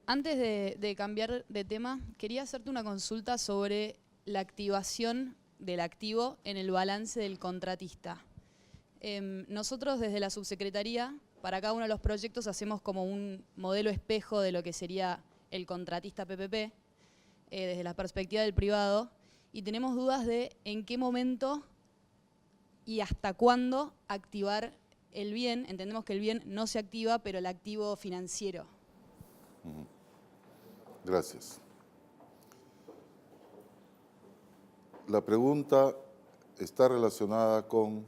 Antes de cambiar de tema, quería hacerte una consulta sobre la activación del activo en el balance del contratista. Nosotros desde la subsecretaría, para cada uno de los proyectos hacemos como un modelo espejo de lo que sería el contratista PPP, desde la perspectiva del privado, y tenemos dudas de en qué momento y hasta cuándo activar el bien. Entendemos que el bien no se activa, pero el activo financiero. Gracias. La pregunta está relacionada con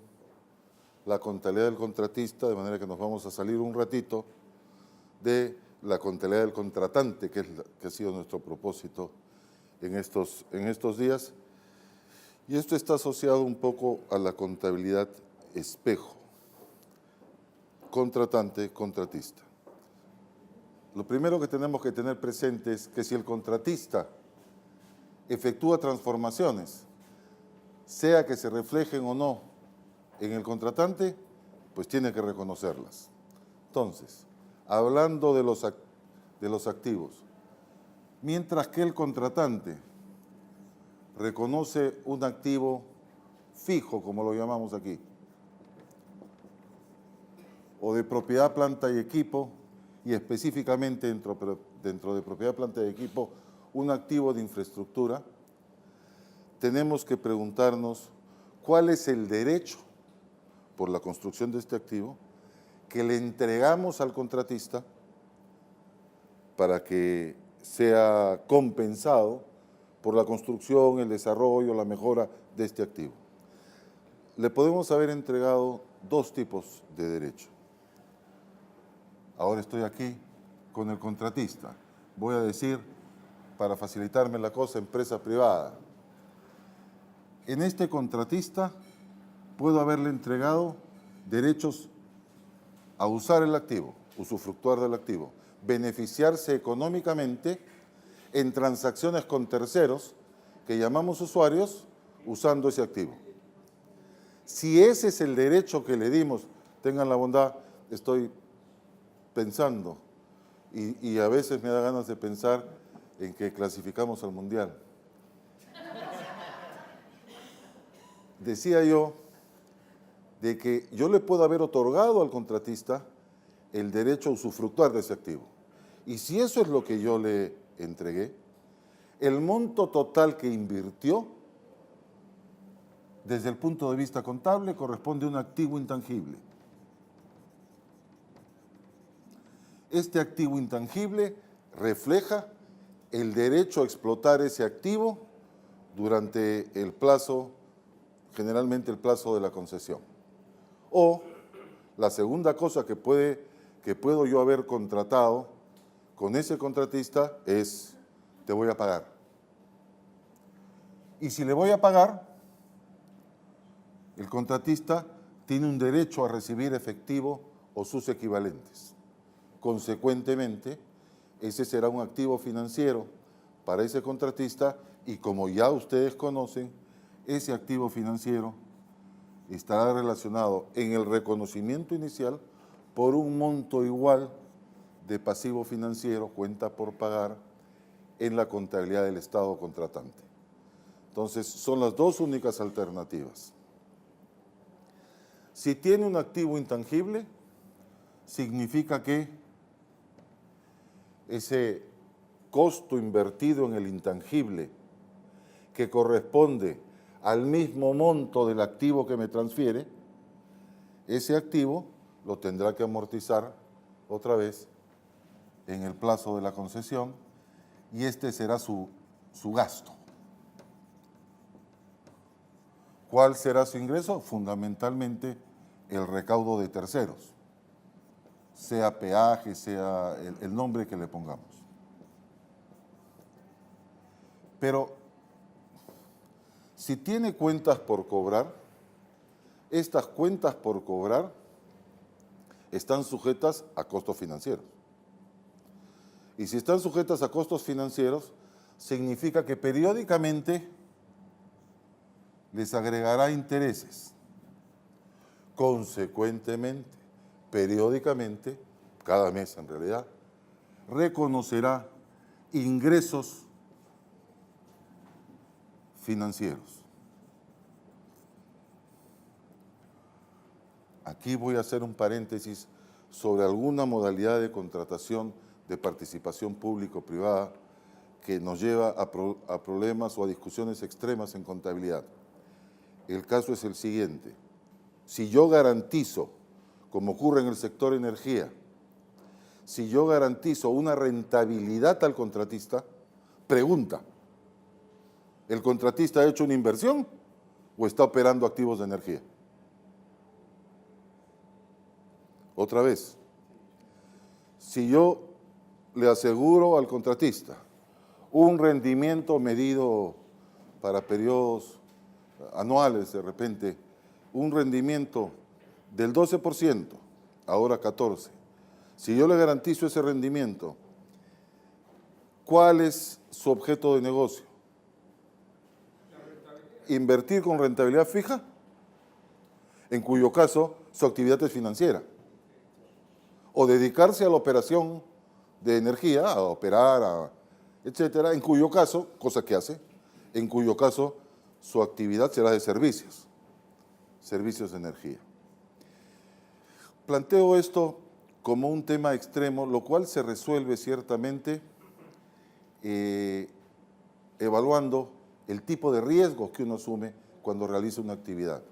la contabilidad del contratista, de manera que nos vamos a salir un ratito de la contabilidad del contratante, que ha sido nuestro propósito en estos días. Y esto está asociado un poco a la contabilidad espejo, contratante, contratista. Lo primero que tenemos que tener presente es que si el contratista efectúa transformaciones, sea que se reflejen o no en el contratante, pues tiene que reconocerlas. Entonces, hablando de los activos, mientras que el contratante reconoce un activo fijo, como lo llamamos aquí, o de propiedad, planta y equipo, y específicamente dentro de propiedad, planta y equipo, un activo de infraestructura, tenemos que preguntarnos cuál es el derecho por la construcción de este activo que le entregamos al contratista para que sea compensado por la construcción, el desarrollo, la mejora de este activo. Le podemos haber entregado dos tipos de derecho. Ahora estoy aquí con el contratista. Voy a decir, para facilitarme la cosa, empresa privada. En este contratista puedo haberle entregado derechos a usar el activo, usufructuar del activo, beneficiarse económicamente en transacciones con terceros que llamamos usuarios usando ese activo. Si ese es el derecho que le dimos, tengan la bondad, estoy pensando, y a veces me da ganas de pensar en que clasificamos al Mundial. Decía yo de que yo le puedo haber otorgado al contratista el derecho a usufructuar de ese activo. Y si eso es lo que yo le entregué, el monto total que invirtió, desde el punto de vista contable, corresponde a un activo intangible. Este activo intangible refleja el derecho a explotar ese activo durante el plazo, generalmente el plazo de la concesión. O la segunda cosa que puedo yo haber contratado con ese contratista es, te voy a pagar. Y si le voy a pagar, el contratista tiene un derecho a recibir efectivo o sus equivalentes. Consecuentemente, ese será un activo financiero para ese contratista y como ya ustedes conocen, ese activo financiero estará relacionado en el reconocimiento inicial por un monto igual de pasivo financiero, cuenta por pagar, en la contabilidad del Estado contratante. Entonces, son las dos únicas alternativas. Si tiene un activo intangible, significa que ese costo invertido en el intangible, que corresponde al mismo monto del activo que me transfiere, ese activo lo tendrá que amortizar otra vez en el plazo de la concesión y este será su gasto. ¿Cuál será su ingreso? Fundamentalmente el recaudo de terceros, sea peaje, sea el nombre que le pongamos. Pero si tiene cuentas por cobrar, estas cuentas por cobrar están sujetas a costos financieros. Y si están sujetas a costos financieros, significa que periódicamente les agregará intereses. Consecuentemente, periódicamente, cada mes en realidad, reconocerá ingresos financieros. Aquí voy a hacer un paréntesis sobre alguna modalidad de contratación de participación público-privada que nos lleva a problemas o a discusiones extremas en contabilidad. El caso es el siguiente: si yo garantizo, como ocurre en el sector energía, si yo garantizo una rentabilidad al contratista, pregunta, ¿el contratista ha hecho una inversión o está operando activos de energía? Otra vez, si yo le aseguro al contratista un rendimiento medido para periodos anuales, de repente, un rendimiento del 12%, ahora 14%, si yo le garantizo ese rendimiento, ¿cuál es su objeto de negocio? Invertir con rentabilidad fija, en cuyo caso su actividad es financiera, o dedicarse a la operación de energía, a operar, etcétera, en cuyo caso, cosa que hace, en cuyo caso su actividad será de servicios de energía. Planteo esto como un tema extremo, lo cual se resuelve ciertamente evaluando el tipo de riesgos que uno asume cuando realiza una actividad.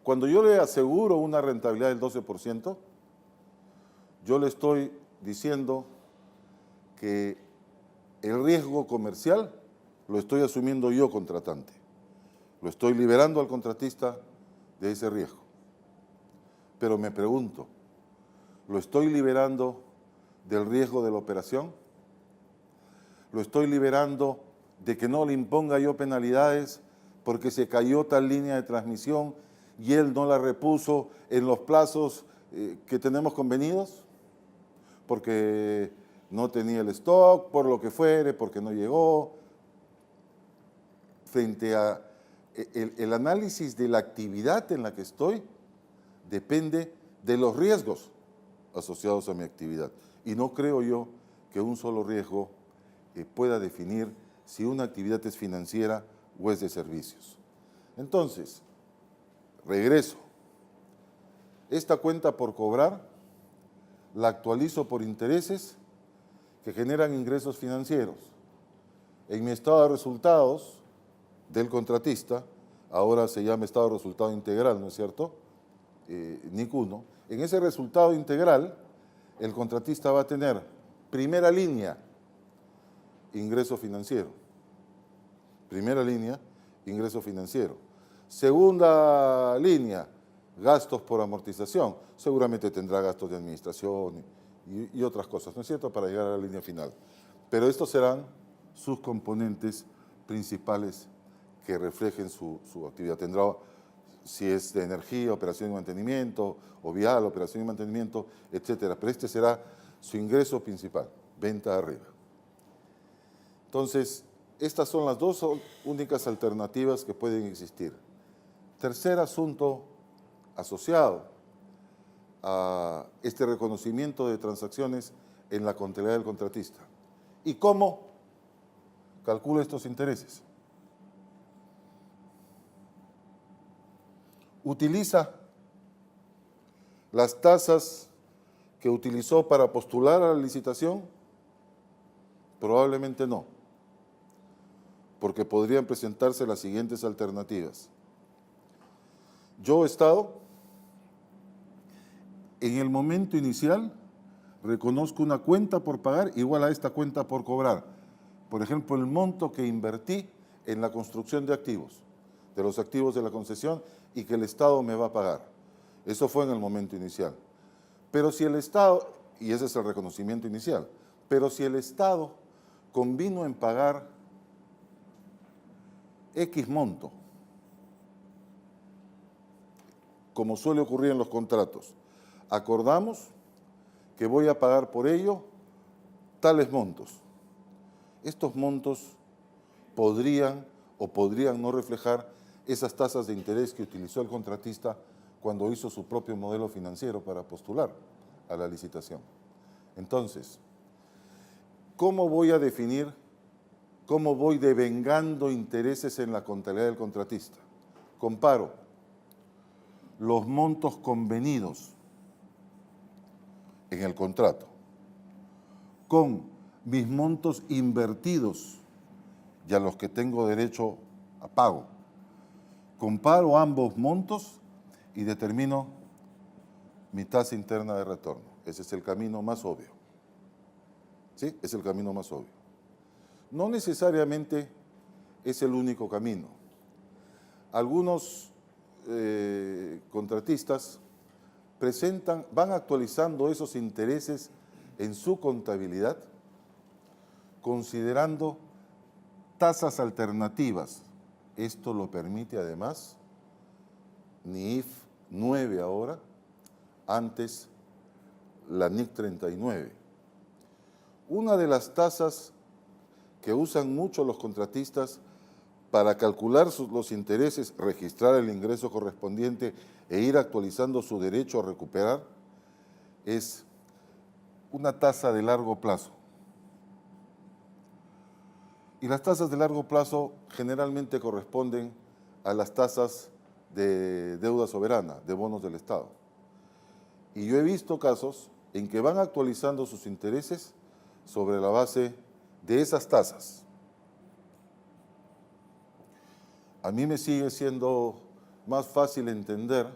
Cuando yo le aseguro una rentabilidad del 12%, yo le estoy diciendo que el riesgo comercial lo estoy asumiendo yo, contratante. Lo estoy liberando al contratista de ese riesgo. Pero me pregunto, ¿lo estoy liberando del riesgo de la operación? ¿Lo estoy liberando de que no le imponga yo penalidades porque se cayó tal línea de transmisión y él no la repuso en los plazos que tenemos convenidos? Porque no tenía el stock, por lo que fuere, porque no llegó. Frente a el análisis de la actividad en la que estoy, depende de los riesgos asociados a mi actividad. Y no creo yo que un solo riesgo pueda definir si una actividad es financiera o es de servicios. Entonces, regreso. Esta cuenta por cobrar la actualizo por intereses que generan ingresos financieros. En mi estado de resultados del contratista, ahora se llama estado de resultado integral, ¿no es cierto? NIC 1. En ese resultado integral, el contratista va a tener, primera línea, ingreso financiero. Primera línea, ingreso financiero. Segunda línea, gastos por amortización. Seguramente tendrá gastos de administración y otras cosas, ¿no es cierto?, para llegar a la línea final. Pero estos serán sus componentes principales que reflejen su actividad. Tendrá, si es de energía, operación y mantenimiento, o vial, operación y mantenimiento, etcétera. Pero este será su ingreso principal, venta arriba. Entonces, estas son las dos únicas alternativas que pueden existir. Tercer asunto asociado a este reconocimiento de transacciones en la contabilidad del contratista. ¿Y cómo calcula estos intereses? ¿Utiliza las tasas que utilizó para postular a la licitación? Probablemente no, porque podrían presentarse las siguientes alternativas. Yo, Estado, en el momento inicial reconozco una cuenta por pagar igual a esta cuenta por cobrar. Por ejemplo, el monto que invertí en la construcción de activos, de los activos de la concesión y que el Estado me va a pagar. Eso fue en el momento inicial. Pero si el Estado, y ese es el reconocimiento inicial, pero si el Estado convino en pagar X monto, como suele ocurrir en los contratos, acordamos que voy a pagar por ello tales montos. Estos montos podrían o podrían no reflejar esas tasas de interés que utilizó el contratista cuando hizo su propio modelo financiero para postular a la licitación. Entonces, ¿cómo voy a definir, cómo voy devengando intereses en la contabilidad del contratista? Comparo los montos convenidos en el contrato con mis montos invertidos y a los que tengo derecho a pago. Comparo ambos montos y determino mi tasa interna de retorno. Ese es el camino más obvio. ¿Sí? Es el camino más obvio. No necesariamente es el único camino. Algunos contratistas van actualizando esos intereses en su contabilidad, considerando tasas alternativas. Esto lo permite además NIF 9 ahora, antes la NIC 39. Una de las tasas que usan mucho los contratistas para calcular los intereses, registrar el ingreso correspondiente e ir actualizando su derecho a recuperar, es una tasa de largo plazo. Y las tasas de largo plazo generalmente corresponden a las tasas de deuda soberana, de bonos del Estado. Y yo he visto casos en que van actualizando sus intereses sobre la base de esas tasas. A mí me sigue siendo más fácil entender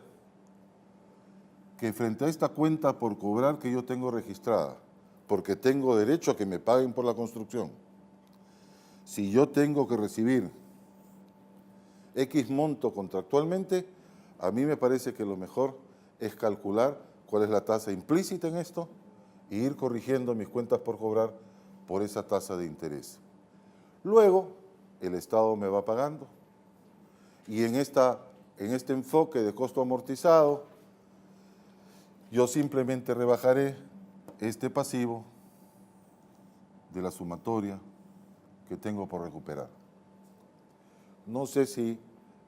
que frente a esta cuenta por cobrar que yo tengo registrada, porque tengo derecho a que me paguen por la construcción, si yo tengo que recibir X monto contractualmente, a mí me parece que lo mejor es calcular cuál es la tasa implícita en esto e ir corrigiendo mis cuentas por cobrar por esa tasa de interés. Luego, el Estado me va pagando y en este enfoque de costo amortizado, yo simplemente rebajaré este pasivo de la sumatoria que tengo por recuperar. No sé si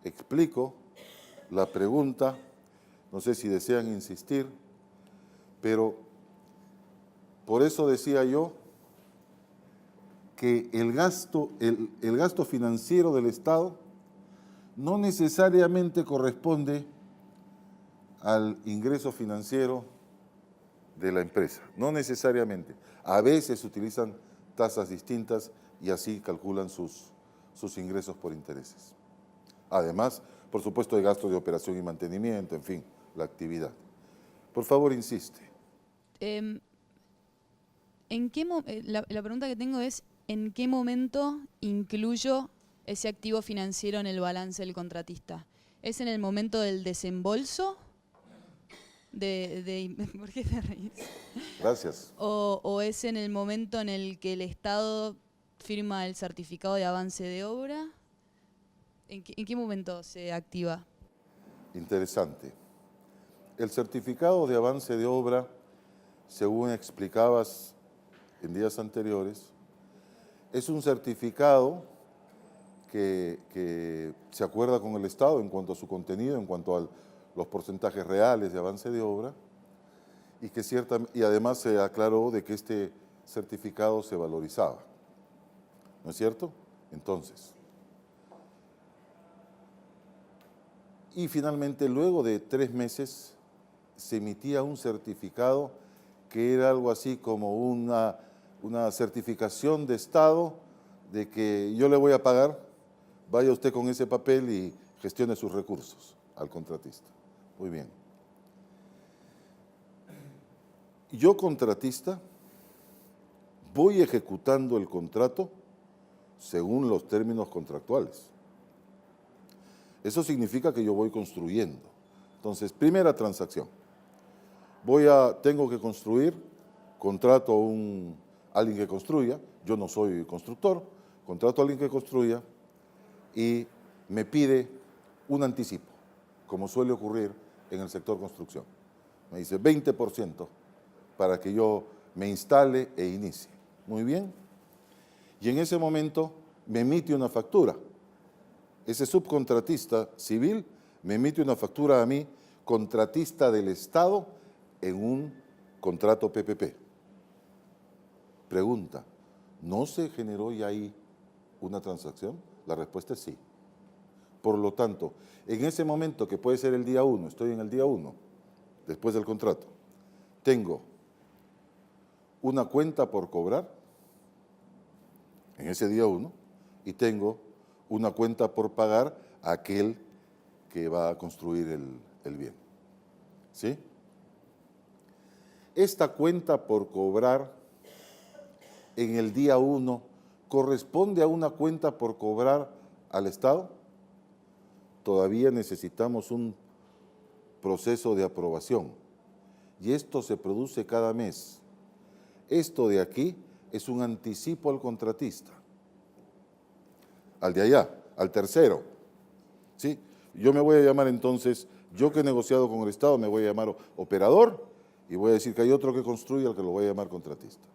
explico la pregunta, no sé si desean insistir, pero por eso decía yo que el gasto financiero del Estado no necesariamente corresponde al ingreso financiero de la empresa, no necesariamente. A veces utilizan tasas distintas y así calculan sus ingresos por intereses. Además, por supuesto, hay gastos de operación y mantenimiento, en fin, la actividad. Por favor, insiste. La pregunta que tengo es, ¿en qué momento incluyo ese activo financiero en el balance del contratista? ¿Es en el momento del desembolso? ¿Por qué te reís? Gracias. ¿O es en el momento en el que el Estado firma el certificado de avance de obra? ¿En qué momento se activa? Interesante. El certificado de avance de obra, según explicabas en días anteriores, es un certificado que se acuerda con el Estado en cuanto a su contenido, en cuanto a los porcentajes reales de avance de obra, y además se aclaró de que este certificado se valorizaba. ¿No es cierto? Entonces, y finalmente, luego de 3 meses, se emitía un certificado que era algo así como una certificación de Estado de que yo le voy a pagar, vaya usted con ese papel y gestione sus recursos al contratista. Muy bien. Yo, contratista, voy ejecutando el contrato según los términos contractuales. Eso significa que yo voy construyendo. Entonces, primera transacción. Tengo que construir, contrato a alguien que construya, yo no soy constructor, contrato a alguien que construya y me pide un anticipo, como suele ocurrir en el sector construcción. Me dice 20% para que yo me instale e inicie. Muy bien. Y en ese momento me emite una factura. Ese subcontratista civil me emite una factura a mí, contratista del Estado, en un contrato PPP. Pregunta, ¿no se generó ya ahí una transacción? La respuesta es sí. Por lo tanto, en ese momento, que puede ser el día 1, estoy en el día 1, después del contrato, tengo una cuenta por cobrar en ese día 1 y tengo una cuenta por pagar a aquel que va a construir el bien. ¿Sí? Esta cuenta por cobrar en el día 1 corresponde a una cuenta por cobrar al Estado. Todavía necesitamos un proceso de aprobación y esto se produce cada mes. Esto de aquí es un anticipo al contratista, al de allá, al tercero. ¿Sí? Yo me voy a llamar entonces, yo que he negociado con el Estado, me voy a llamar operador y voy a decir que hay otro que construye al que lo voy a llamar contratista.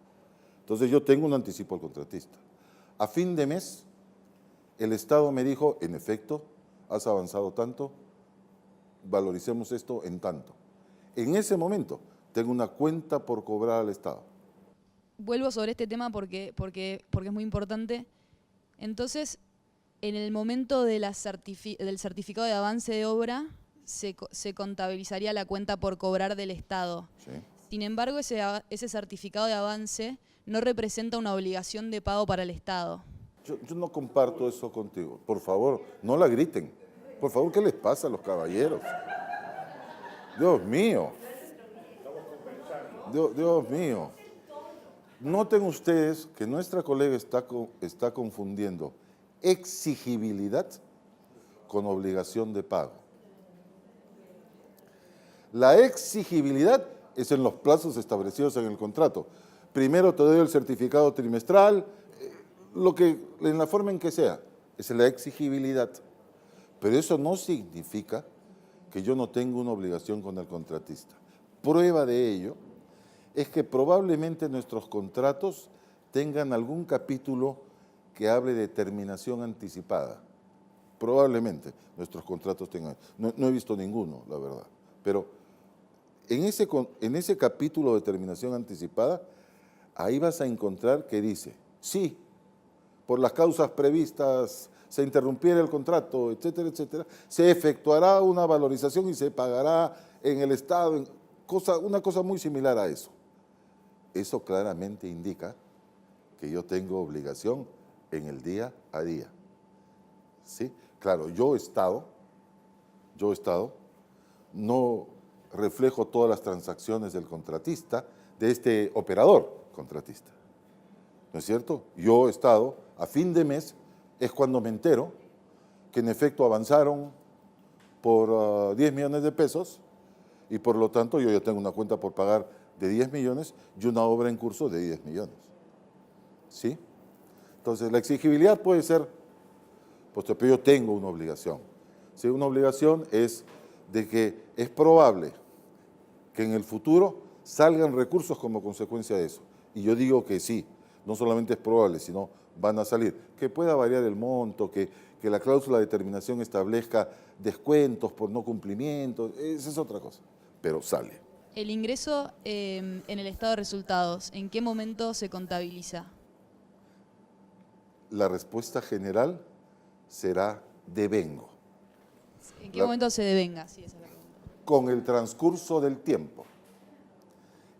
Entonces yo tengo un anticipo al contratista. A fin de mes, el Estado me dijo, en efecto, has avanzado tanto, valoricemos esto en tanto. En ese momento tengo una cuenta por cobrar al Estado. Vuelvo sobre este tema porque es muy importante. Entonces, en el momento de del certificado de avance de obra, se contabilizaría la cuenta por cobrar del Estado. ¿Sí? Sin embargo, ese certificado de avance no representa una obligación de pago para el Estado. Yo no comparto eso contigo. Por favor, no la griten. Por favor, ¿qué les pasa a los caballeros? Dios mío. Dios mío. Noten ustedes que nuestra colega está confundiendo exigibilidad con obligación de pago. La exigibilidad es en los plazos establecidos en el contrato. Primero te doy el certificado trimestral, en la forma en que sea, es la exigibilidad. Pero eso no significa que yo no tengo una obligación con el contratista. Prueba de ello es que probablemente nuestros contratos tengan algún capítulo que hable de terminación anticipada. Probablemente nuestros contratos tengan, no he visto ninguno, la verdad, pero en ese capítulo de terminación anticipada, ahí vas a encontrar que dice, sí, por las causas previstas se interrumpiera el contrato, etcétera, etcétera, se efectuará una valorización y se pagará en el Estado, una cosa muy similar a eso. Eso claramente indica que yo tengo obligación en el día a día. ¿Sí? Claro, yo Estado, no reflejo todas las transacciones del contratista, de este operador contratista. ¿No es cierto? Yo, Estado, a fin de mes, es cuando me entero que en efecto avanzaron por 10 millones de pesos y por lo tanto yo ya tengo una cuenta por pagar de 10 millones y una obra en curso de 10 millones. ¿Sí? Entonces, la exigibilidad puede ser, puesto que yo tengo una obligación. ¿Sí? Una obligación es de que es probable que en el futuro salgan recursos como consecuencia de eso. Y yo digo que sí, no solamente es probable, sino van a salir. Que pueda variar el monto, que la cláusula de terminación establezca descuentos por no cumplimiento, esa es otra cosa, pero sale. El ingreso en el estado de resultados, ¿en qué momento se contabiliza? La respuesta general será devengo. ¿En qué momento se devenga? Sí, esa es la pregunta. Con el transcurso del tiempo.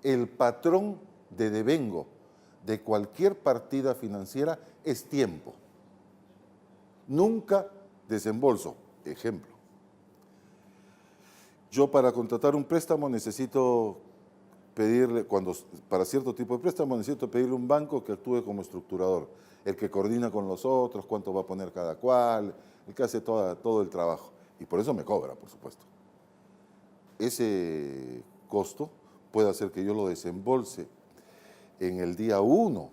El patrón de devengo de cualquier partida financiera es tiempo. Nunca desembolso. Ejemplo. Yo para contratar un préstamo necesito pedirle, para cierto tipo de préstamo necesito pedirle a un banco que actúe como estructurador, el que coordina con los otros, cuánto va a poner cada cual, el que hace todo el trabajo. Y por eso me cobra, por supuesto. Ese costo puede hacer que yo lo desembolse en el día 1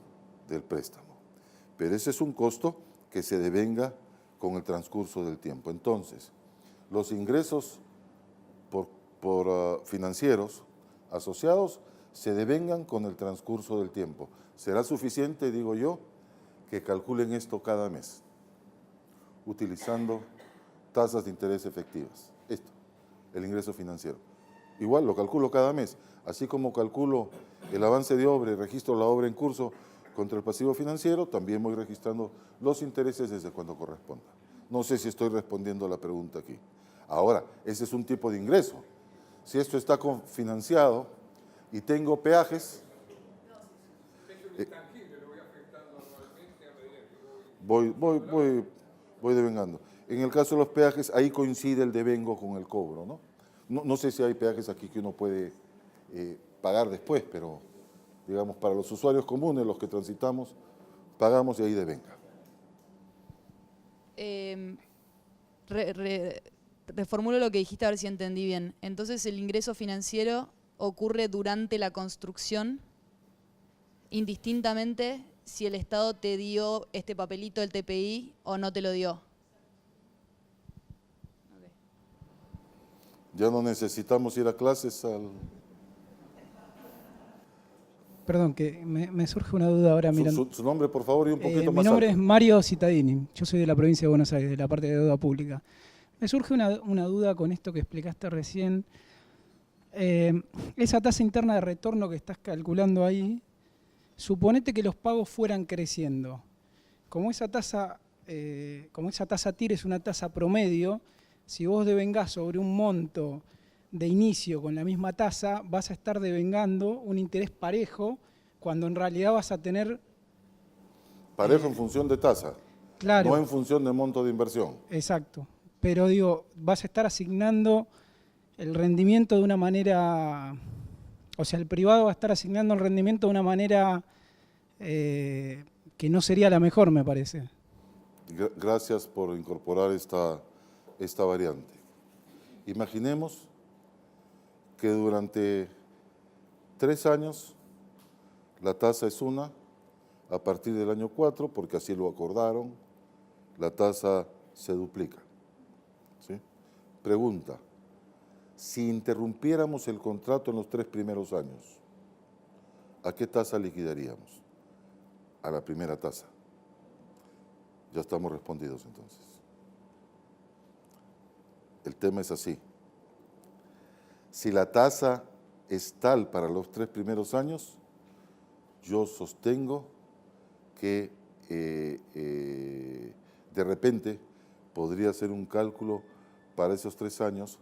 del préstamo. Pero ese es un costo que se devenga con el transcurso del tiempo. Entonces, los ingresos por financieros asociados se devengan con el transcurso del tiempo. ¿Será suficiente, digo yo, que calculen esto cada mes, utilizando tasas de interés efectivas? Esto, el ingreso financiero. Igual lo calculo cada mes, así como calculo el avance de obra y registro la obra en curso, contra el pasivo financiero, también voy registrando los intereses desde cuando corresponda. No sé si estoy respondiendo a la pregunta aquí. Ahora, ese es un tipo de ingreso. Si esto está financiado y tengo peajes, voy devengando. En el caso de los peajes, ahí coincide el devengo con el cobro, ¿no? No sé si hay peajes aquí que uno puede pagar después, pero digamos, para los usuarios comunes, los que transitamos, pagamos y ahí devenga. Reformulo lo que dijiste a ver si entendí bien. Entonces, el ingreso financiero ocurre durante la construcción, indistintamente si el Estado te dio este papelito, el TPI, o no te lo dio. Ya no necesitamos ir a clases Perdón, que me surge una duda ahora mirando. Su nombre, por favor, y un poquito más Mi nombre alto. es Mario Cittadini, yo soy de la provincia de Buenos Aires, de la parte de deuda pública. Me surge una duda con esto que explicaste recién. Esa tasa interna de retorno que estás calculando ahí, suponete que los pagos fueran creciendo. Como esa tasa TIR es una tasa promedio, si vos devengás sobre un monto de inicio con la misma tasa, vas a estar devengando un interés parejo cuando en realidad vas a tener... Parejo en función de tasa, Claro, no en función de monto de inversión. exacto. Pero digo, vas a estar asignando el rendimiento de una manera... O sea, el privado va a estar asignando el rendimiento de una manera que no sería la mejor, me parece. Gracias por incorporar esta variante. Imaginemos que durante 3 años la tasa es una, a partir del año 4, porque así lo acordaron, la tasa se duplica. ¿Sí? Pregunta, si interrumpiéramos el contrato en los 3 primeros años, ¿a qué tasa liquidaríamos? A la primera tasa. Ya estamos respondidos entonces. El tema es así. Si la tasa es tal para los 3 primeros años, yo sostengo que de repente podría hacer un cálculo para esos 3 años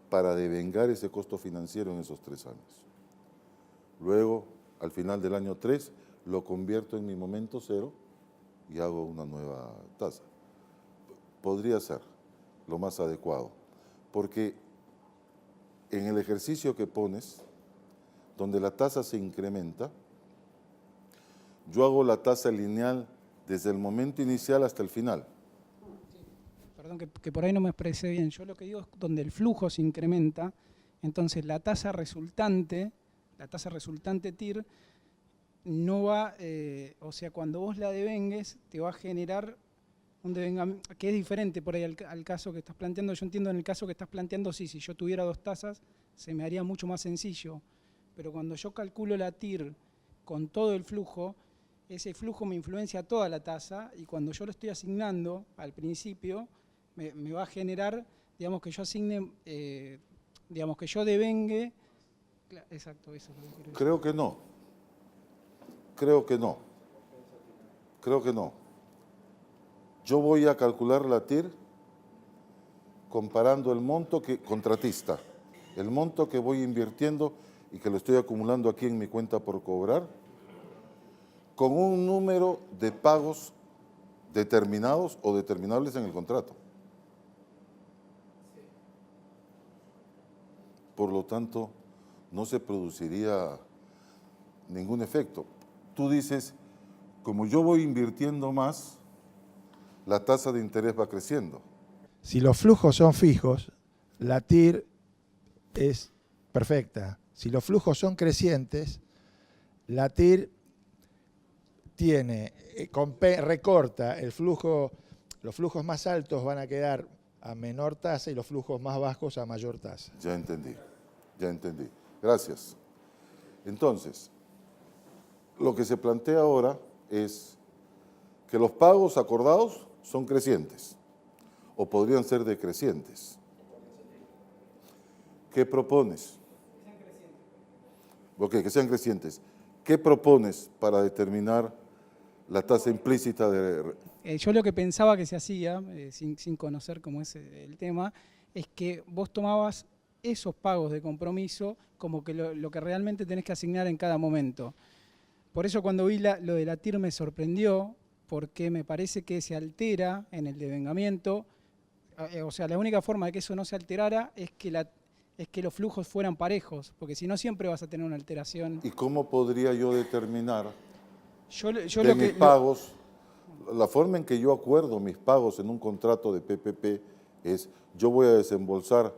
para devengar ese costo financiero en esos 3 años. Luego, al final del año 3, lo convierto en mi momento cero y hago una nueva tasa. Podría ser lo más adecuado, porque en el ejercicio que pones, donde la tasa se incrementa, yo hago la tasa lineal desde el momento inicial hasta el final. Perdón, que por ahí no me expresé bien. Yo lo que digo es donde el flujo se incrementa, entonces la tasa resultante TIR, no va, o sea, cuando vos la devengues, te va a generar un devengamiento, que es diferente por ahí al caso que estás planteando. Yo entiendo en el caso que estás planteando, sí, si yo tuviera 2 tasas, se me haría mucho más sencillo. Pero cuando yo calculo la TIR con todo el flujo, ese flujo me influencia toda la tasa y cuando yo lo estoy asignando al principio, me va a generar, digamos, que yo asigne, digamos, que yo devengue. Exacto, eso es lo que quiero decir. Creo que no. Yo voy a calcular la TIR comparando el monto contratista, el monto que voy invirtiendo y que lo estoy acumulando aquí en mi cuenta por cobrar, con un número de pagos determinados o determinables en el contrato. Por lo tanto, no se produciría ningún efecto. Tú dices, como yo voy invirtiendo más, la tasa de interés va creciendo. Si los flujos son fijos, la TIR es perfecta. Si los flujos son crecientes, la TIR recorta el flujo, los flujos más altos van a quedar a menor tasa y los flujos más bajos a mayor tasa. Ya entendí. Gracias. Entonces, lo que se plantea ahora es que los pagos acordados son crecientes o podrían ser decrecientes. ¿Qué propones? Ok, que sean crecientes. ¿Qué propones para determinar la tasa implícita de... Yo lo que pensaba que se hacía, sin conocer cómo es el tema, es que vos tomabas esos pagos de compromiso como que lo que realmente tenés que asignar en cada momento. Por eso cuando vi lo de la TIR me sorprendió, porque me parece que se altera en el devengamiento. O sea, la única forma de que eso no se alterara es que los flujos fueran parejos, porque si no siempre vas a tener una alteración. ¿Y cómo podría yo determinar Yo mis pagos? La forma en que yo acuerdo mis pagos en un contrato de PPP es, yo voy a desembolsar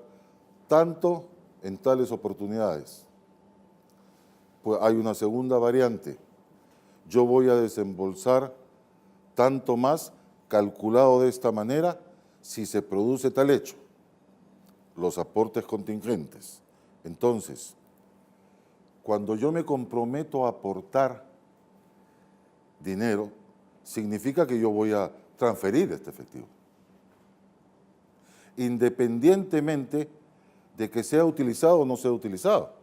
tanto en tales oportunidades. Pues hay una segunda variante, yo voy a desembolsar tanto más calculado de esta manera si se produce tal hecho, los aportes contingentes. Entonces, cuando yo me comprometo a aportar dinero, significa que yo voy a transferir este efectivo, independientemente de que sea utilizado o no sea utilizado.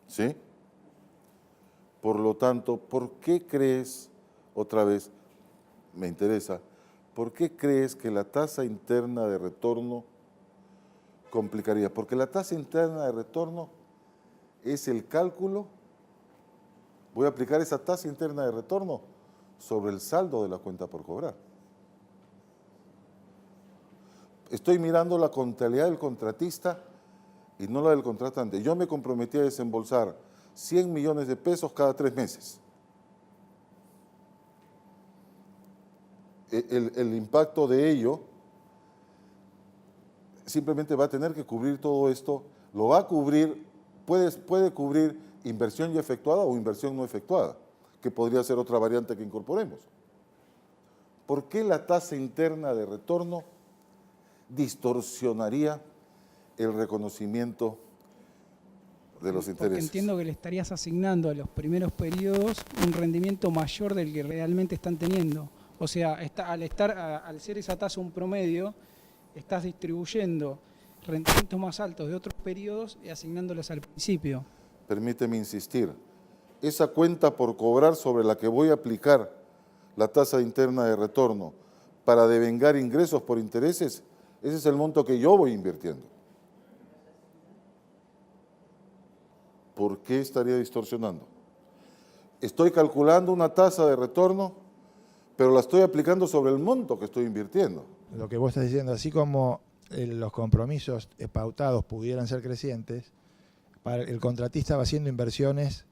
¿Sí? Por lo tanto, ¿por qué crees, otra vez, me interesa, ¿por qué crees que la tasa interna de retorno complicaría? Porque la tasa interna de retorno es el cálculo, voy a aplicar esa tasa interna de retorno sobre el saldo de la cuenta por cobrar. Estoy mirando la contabilidad del contratista y no la del contratante. Yo me comprometí a desembolsar 100 millones de pesos cada 3 meses. El impacto de ello simplemente va a tener que cubrir todo esto, lo va a cubrir, puede cubrir inversión ya efectuada o inversión no efectuada, que podría ser otra variante que incorporemos. ¿Por qué la tasa interna de retorno distorsionaría el reconocimiento de los intereses? Porque entiendo que le estarías asignando a los primeros periodos un rendimiento mayor del que realmente están teniendo. O sea, al ser esa tasa un promedio, estás distribuyendo rendimientos más altos de otros periodos y asignándolos al principio. Permíteme insistir, esa cuenta por cobrar sobre la que voy a aplicar la tasa interna de retorno para devengar ingresos por intereses, ese es el monto que yo voy invirtiendo. ¿Por qué estaría distorsionando? Estoy calculando una tasa de retorno, pero la estoy aplicando sobre el monto que estoy invirtiendo. Lo que vos estás diciendo, así como los compromisos pautados pudieran ser crecientes, el contratista va haciendo inversiones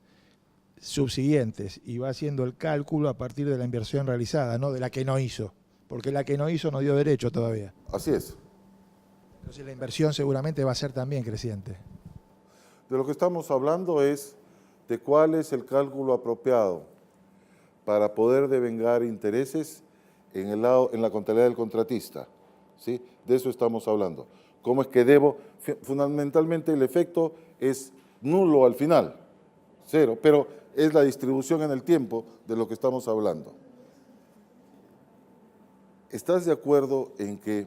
subsiguientes y va haciendo el cálculo a partir de la inversión realizada, no de la que no hizo, porque la que no hizo no dio derecho todavía. Así es. Entonces la inversión seguramente va a ser también creciente. De lo que estamos hablando es de cuál es el cálculo apropiado para poder devengar intereses en la contabilidad del contratista. ¿Sí? De eso estamos hablando. ¿Cómo es que debo? Fundamentalmente el efecto es nulo al final, cero, pero es la distribución en el tiempo de lo que estamos hablando. ¿Estás de acuerdo en que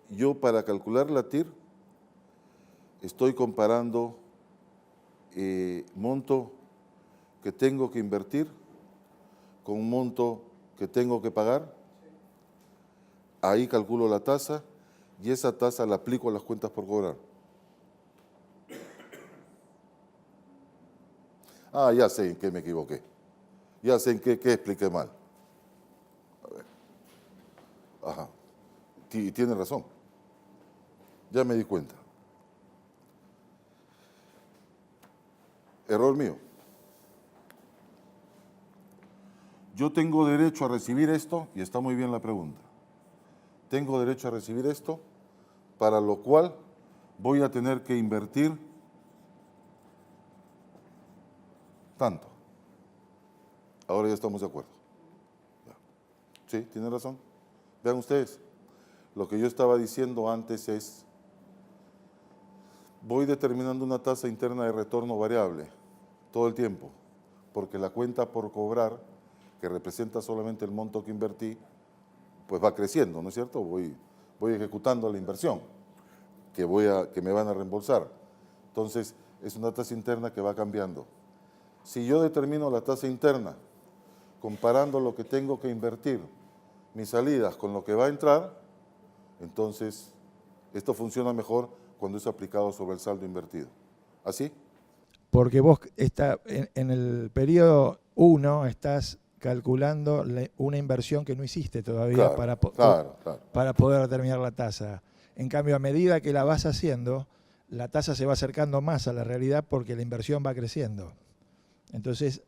yo para calcular la TIR estoy comparando monto que tengo que invertir con monto que tengo que pagar? Ahí calculo la tasa y esa tasa la aplico a las cuentas por cobrar. Ah, ya sé en qué me equivoqué. Ya sé en qué expliqué mal. A ver. Ajá. Y tiene razón. Ya me di cuenta. Error mío. Yo tengo derecho a recibir esto, y está muy bien la pregunta. Tengo derecho a recibir esto, para lo cual voy a tener que invertir tanto. Ahora ya estamos de acuerdo. Sí, tiene razón. Vean ustedes, lo que yo estaba diciendo antes es, voy determinando una tasa interna de retorno variable todo el tiempo, porque la cuenta por cobrar, que representa solamente el monto que invertí, pues va creciendo, ¿no es cierto? Voy ejecutando la inversión que me van a reembolsar. Entonces, es una tasa interna que va cambiando. Si yo determino la tasa interna, comparando lo que tengo que invertir, mis salidas con lo que va a entrar, entonces esto funciona mejor cuando es aplicado sobre el saldo invertido. ¿Así? Porque vos en el periodo 1 estás calculando una inversión que no hiciste todavía Claro. para poder determinar la tasa. En cambio, a medida que la vas haciendo, la tasa se va acercando más a la realidad porque la inversión va creciendo. Entonces,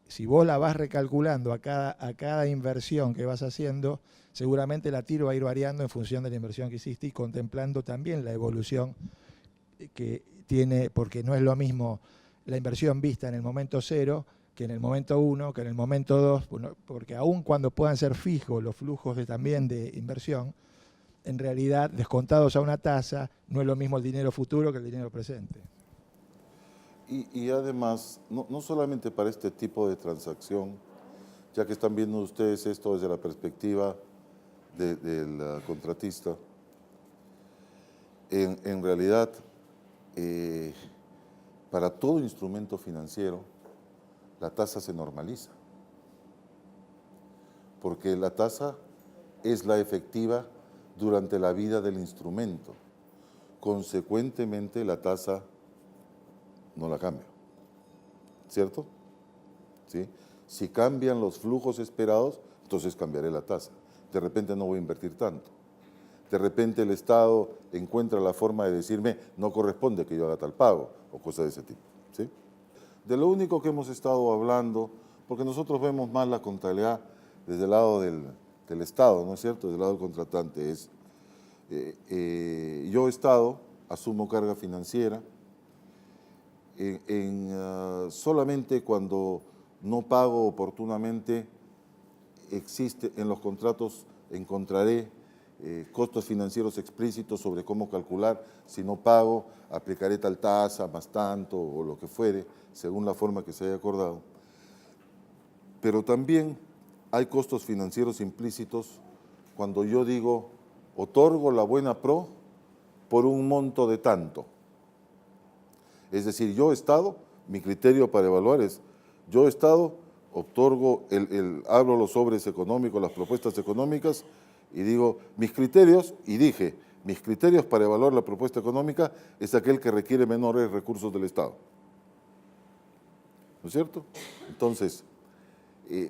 si vos la vas recalculando a cada inversión que vas haciendo, seguramente la TIR va a ir variando en función de la inversión que hiciste y contemplando también la evolución que tiene, porque no es lo mismo la inversión vista en el momento 0 que en el momento 1, que en el momento 2, porque aun cuando puedan ser fijos los flujos también de inversión, en realidad, descontados a una tasa, no es lo mismo el dinero futuro que el dinero presente. Y además, no solamente para este tipo de transacción, ya que están viendo ustedes esto desde la perspectiva del contratista, en realidad, para todo instrumento financiero, la tasa se normaliza, porque la tasa es la efectiva durante la vida del instrumento. Consecuentemente, la tasa no la cambio, ¿cierto? ¿Sí? Si cambian los flujos esperados, entonces cambiaré la tasa. De repente no voy a invertir tanto. De repente el Estado encuentra la forma de decirme, no corresponde que yo haga tal pago, o cosas de ese tipo, ¿sí? De lo único que hemos estado hablando, porque nosotros vemos más la contabilidad desde el lado del Estado, ¿no es cierto?, desde el lado del contratante, es yo Estado asumo carga financiera, solamente cuando no pago oportunamente existe en los contratos, encontraré costos financieros explícitos sobre cómo calcular, si no pago aplicaré tal tasa más tanto o lo que fuere, según la forma que se haya acordado. Pero también hay costos financieros implícitos cuando yo digo otorgo la buena pro por un monto de tanto. Es decir, yo Estado, mi criterio para evaluar es, yo Estado otorgo, abro los sobres económicos, las propuestas económicas y digo, mis criterios, y dije, mis criterios para evaluar la propuesta económica es aquel que requiere menores recursos del Estado. ¿No es cierto? Entonces,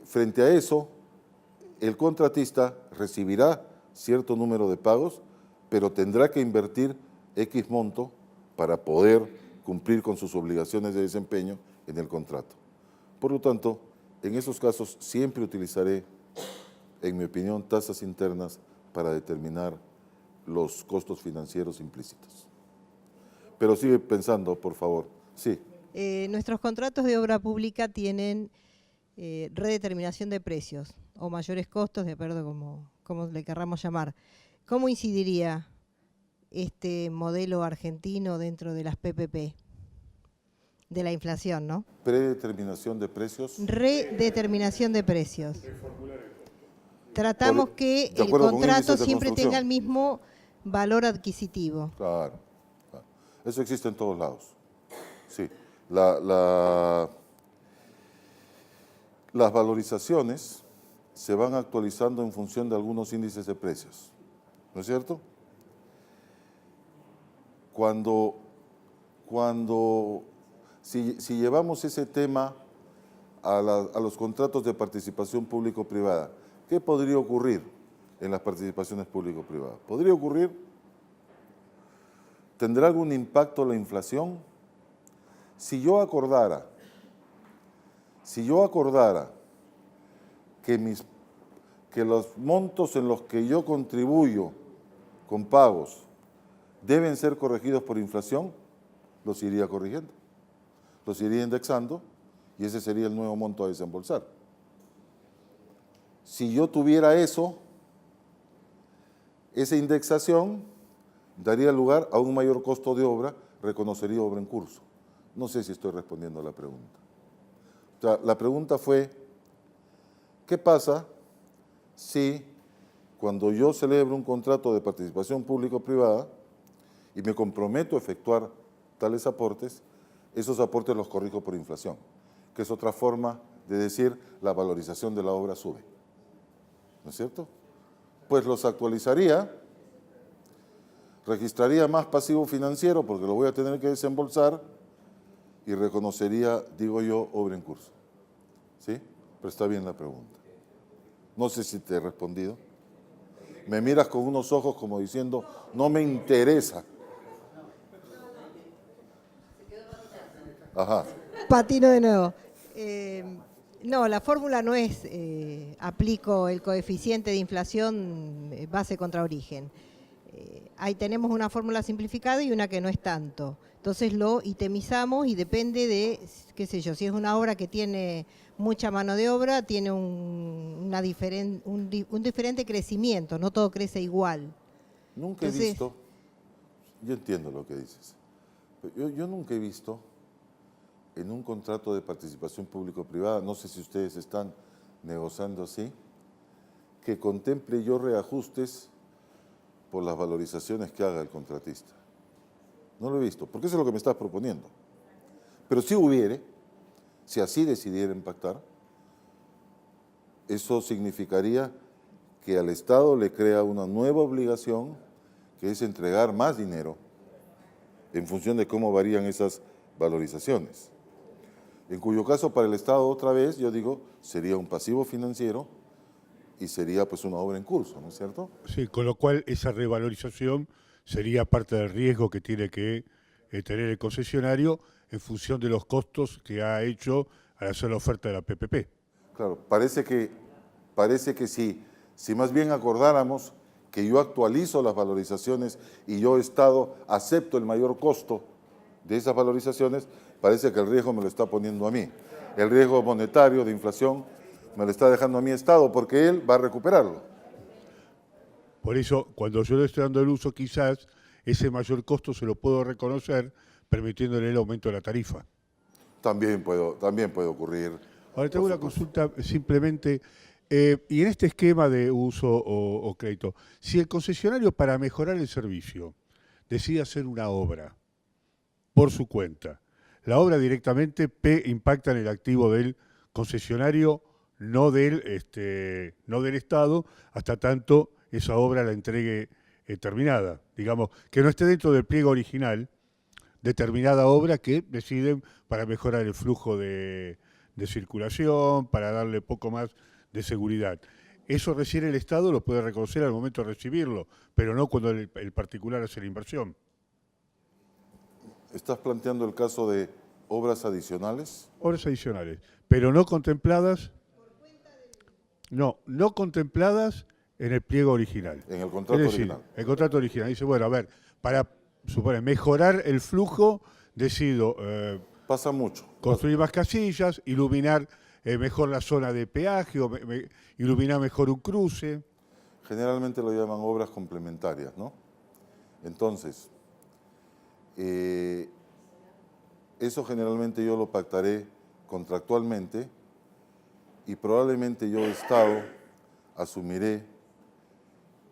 frente a eso, el contratista recibirá cierto número de pagos, pero tendrá que invertir X monto para poder cumplir con sus obligaciones de desempeño en el contrato. Por lo tanto, en esos casos siempre utilizaré, en mi opinión, tasas internas para determinar los costos financieros implícitos. Pero sigue pensando, por favor. Sí. Nuestros contratos de obra pública tienen redeterminación de precios o mayores costos, de acuerdo como le querramos llamar. ¿Cómo incidiría este modelo argentino dentro de las PPP? De la inflación, ¿no? Predeterminación de precios. Redeterminación de precios. Tratamos que el contrato siempre tenga el mismo valor adquisitivo. Claro. Eso existe en todos lados. Sí. Las valorizaciones se van actualizando en función de algunos índices de precios. ¿No es cierto? Si llevamos ese tema a los contratos de participación público-privada, ¿qué podría ocurrir en las participaciones público-privadas? ¿Podría ocurrir? ¿Tendrá algún impacto la inflación? Si yo acordara que los montos en los que yo contribuyo con pagos deben ser corregidos por inflación, los iría corrigiendo, los iría indexando y ese sería el nuevo monto a desembolsar. Si yo tuviera eso, esa indexación daría lugar a un mayor costo de obra, reconocería obra en curso. No sé si estoy respondiendo a la pregunta. O sea, la pregunta fue, ¿qué pasa si cuando yo celebro un contrato de participación público-privada y me comprometo a efectuar tales aportes, esos aportes los corrijo por inflación? que es otra forma de decir la valorización de la obra sube. ¿No es cierto? Pues los actualizaría, registraría más pasivo financiero porque lo voy a tener que desembolsar y reconocería, digo yo, obra en curso. ¿Sí? Pero está bien la pregunta. No sé si te he respondido. Me miras con unos ojos como diciendo, no me interesa. Ajá. Patino de nuevo. No, la fórmula no es aplico el coeficiente de inflación base contra origen. Ahí tenemos una fórmula simplificada y una que no es tanto. Entonces lo itemizamos y depende de, qué sé yo, si es una obra que tiene mucha mano de obra, tiene un diferente crecimiento, no todo crece igual. Nunca he visto, yo entiendo lo que dices, pero yo nunca he visto en un contrato de participación público-privada, no sé si ustedes están negociando así, que contemple yo reajustes por las valorizaciones que haga el contratista. No lo he visto, porque eso es lo que me estás proponiendo. Pero si hubiere, si así decidieran pactar, eso significaría que al Estado le crea una nueva obligación, que es entregar más dinero en función de cómo varían esas valorizaciones. En cuyo caso, para el Estado, otra vez, yo digo, sería un pasivo financiero y sería pues una obra en curso, ¿no es cierto? Sí, con lo cual esa revalorización sería parte del riesgo que tiene que tener el concesionario en función de los costos que ha hecho al hacer la oferta de la PPP. Claro, parece que si más bien acordáramos que yo actualizo las valorizaciones y yo, Estado, acepto el mayor costo de esas valorizaciones, parece que el riesgo me lo está poniendo a mí. El riesgo monetario de inflación me lo está dejando a mi Estado porque él va a recuperarlo. Por eso, cuando yo le estoy dando el uso, quizás ese mayor costo se lo puedo reconocer permitiéndole el aumento de la tarifa. También puede ocurrir. Ahora tengo una consulta simplemente, y en este esquema de uso o crédito, si el concesionario para mejorar el servicio decide hacer una obra por su cuenta, la obra directamente impacta en el activo del concesionario, no del Estado, hasta tanto esa obra la entregue terminada. Digamos, que no esté dentro del pliego original determinada obra que deciden para mejorar el flujo de circulación, para darle poco más de seguridad. Eso recién el Estado lo puede reconocer al momento de recibirlo, pero no cuando el particular hace la inversión. ¿Estás planteando el caso de obras adicionales? Obras adicionales, pero no contempladas, no contempladas en el pliego original. En el contrato es decir, original. El contrato original dice, bueno, a ver, para mejorar el flujo, decido Pasa mucho. construir más casillas, iluminar mejor la zona de peaje, o iluminar mejor un cruce. Generalmente lo llaman obras complementarias, ¿no? Entonces, eso generalmente yo lo pactaré contractualmente y probablemente yo, Estado, asumiré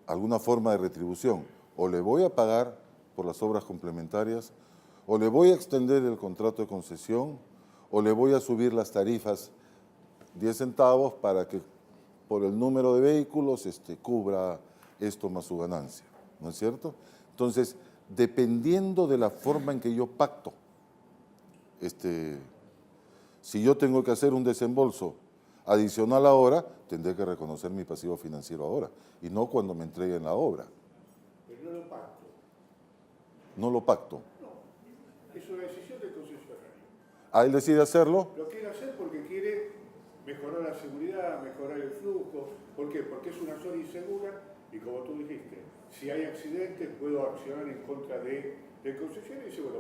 alguna forma de retribución. O le voy a pagar por las obras complementarias, o le voy a extender el contrato de concesión, o le voy a subir las tarifas 10 centavos para que por el número de vehículos cubra esto más su ganancia, ¿no es cierto? Entonces, dependiendo de la forma en que yo pacto, si yo tengo que hacer un desembolso adicional ahora, tendré que reconocer mi pasivo financiero ahora, y no cuando me entreguen la obra. Pero no lo pacto. No lo pacto. No, es una decisión del concesionario. Ah, él decide hacerlo. Lo quiere hacer porque quiere mejorar la seguridad, mejorar el flujo. ¿Por qué? Porque es una zona insegura y como tú dijiste, si hay accidentes puedo accionar en contra del concesionario y dice, bueno,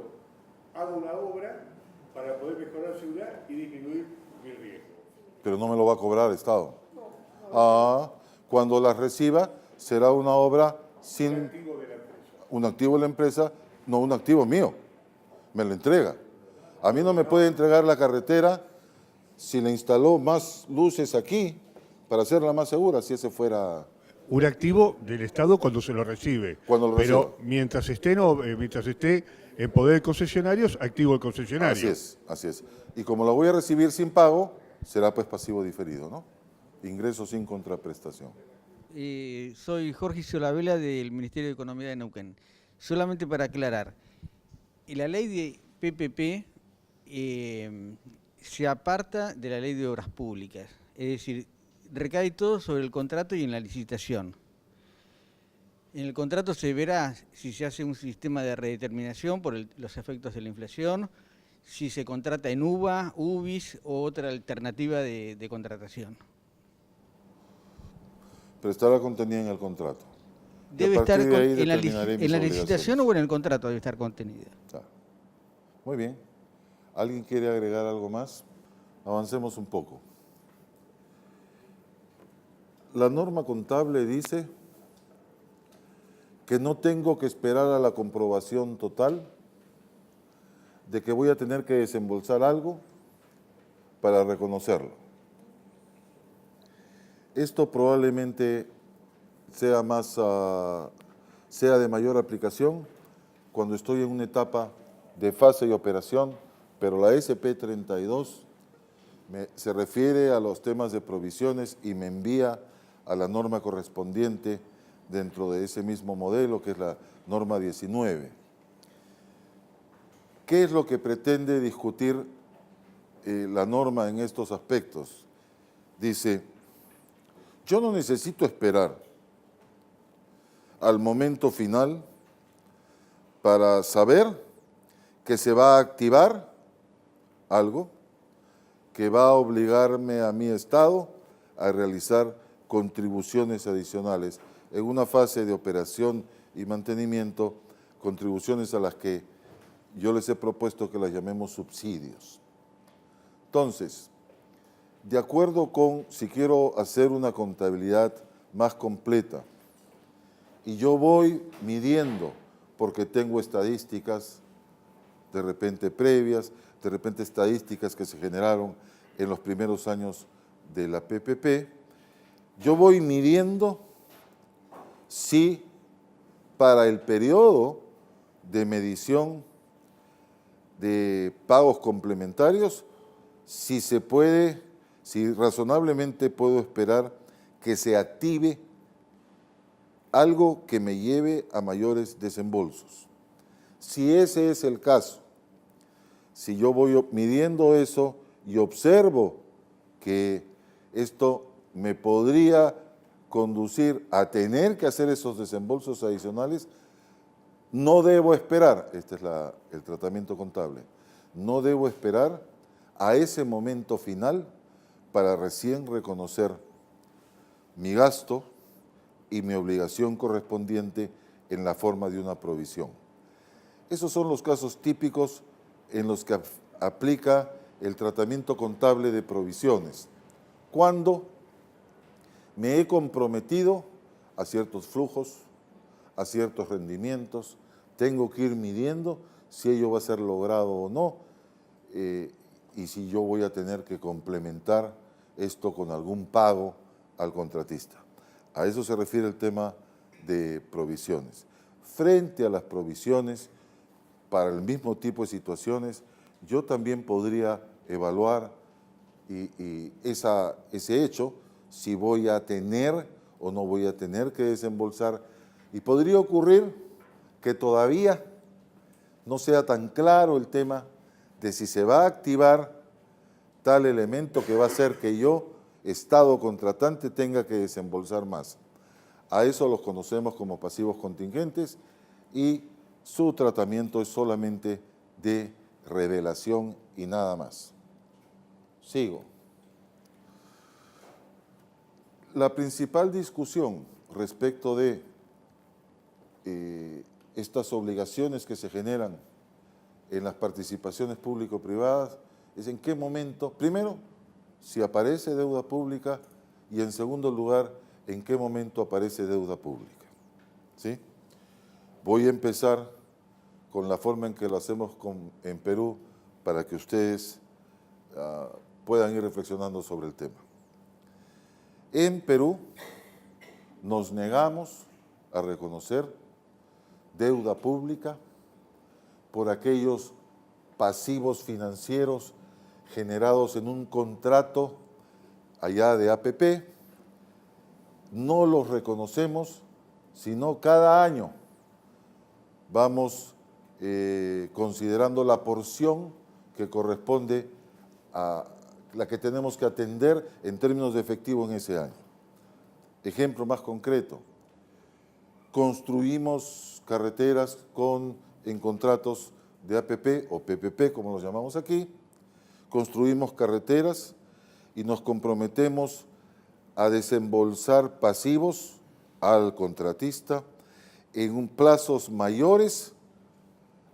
hago una obra para poder mejorar la seguridad y disminuir mi riesgo. Pero no me lo va a cobrar el Estado. Cuando las reciba, será una obra sin... Un activo de la empresa. Un activo de la empresa, no un activo mío. Me lo entrega. A mí no me puede entregar la carretera si le instaló más luces aquí para hacerla más segura, si ese fuera un activo del Estado cuando se lo recibe. Cuando lo Pero reciba. mientras esté en poder de concesionarios, activo el concesionario. Así es, así es. Y como lo voy a recibir sin pago, será pues pasivo diferido, ¿no? Ingreso sin contraprestación. Soy Jorge Solavela del Ministerio de Economía de Neuquén. Solamente para aclarar, la ley de PPP se aparta de la ley de obras públicas, es decir, recae todo sobre el contrato y en la licitación. En el contrato se verá si se hace un sistema de redeterminación por los efectos de la inflación, si se contrata en UVA, UBIS o otra alternativa de contratación. Pero estará contenida en el contrato. Y a Debe estar partir de ahí en la determinaré mis licitación obligaciones. o en el contrato debe estar contenida. Claro. Muy bien. ¿Alguien quiere agregar algo más? Avancemos un poco. La norma contable dice que no tengo que esperar a la comprobación total de que voy a tener que desembolsar algo para reconocerlo. Esto probablemente sea sea de mayor aplicación cuando estoy en una etapa de fase y operación, pero la SP32 se refiere a los temas de provisiones y me envía a la norma correspondiente dentro de ese mismo modelo, que es la norma 19. ¿Qué es lo que pretende discutir la norma en estos aspectos? Dice, yo no necesito esperar al momento final para saber que se va a activar algo que va a obligarme a mi Estado a realizar contribuciones adicionales en una fase de operación y mantenimiento, contribuciones a las que yo les he propuesto que las llamemos subsidios. Entonces, de acuerdo con, si quiero hacer una contabilidad más completa, y yo voy midiendo, porque tengo estadísticas de repente previas, de repente estadísticas que se generaron en los primeros años de la PPP, yo voy midiendo si para el periodo de medición de pagos complementarios, si se puede, si razonablemente puedo esperar que se active algo que me lleve a mayores desembolsos. Si ese es el caso, si yo voy midiendo eso y observo que esto me podría conducir a tener que hacer esos desembolsos adicionales, no debo esperar, este es el tratamiento contable, no debo esperar a ese momento final para recién reconocer mi gasto y mi obligación correspondiente en la forma de una provisión. Esos son los casos típicos en los que aplica el tratamiento contable de provisiones, cuando me he comprometido a ciertos flujos, a ciertos rendimientos, tengo que ir midiendo si ello va a ser logrado o no, y si yo voy a tener que complementar esto con algún pago al contratista. A eso se refiere el tema de provisiones. Frente a las provisiones, para el mismo tipo de situaciones, yo también podría evaluar ese hecho, si voy a tener o no voy a tener que desembolsar, y podría ocurrir que todavía no sea tan claro el tema de si se va a activar tal elemento que va a hacer que yo, Estado contratante, tenga que desembolsar más. A eso los conocemos como pasivos contingentes y su tratamiento es solamente de revelación y nada más. Sigo. La principal discusión respecto de estas obligaciones que se generan en las participaciones público-privadas es en qué momento, primero, si aparece deuda pública y en segundo lugar, en qué momento aparece deuda pública. ¿Sí? Voy a empezar con la forma en que lo hacemos en Perú para que ustedes puedan ir reflexionando sobre el tema. En Perú, nos negamos a reconocer deuda pública por aquellos pasivos financieros generados en un contrato allá de APP. No los reconocemos, sino cada año vamos considerando la porción que corresponde a la que tenemos que atender en términos de efectivo en ese año. Ejemplo más concreto, construimos carreteras en contratos de APP o PPP, como los llamamos aquí, construimos carreteras y nos comprometemos a desembolsar pasivos al contratista en plazos mayores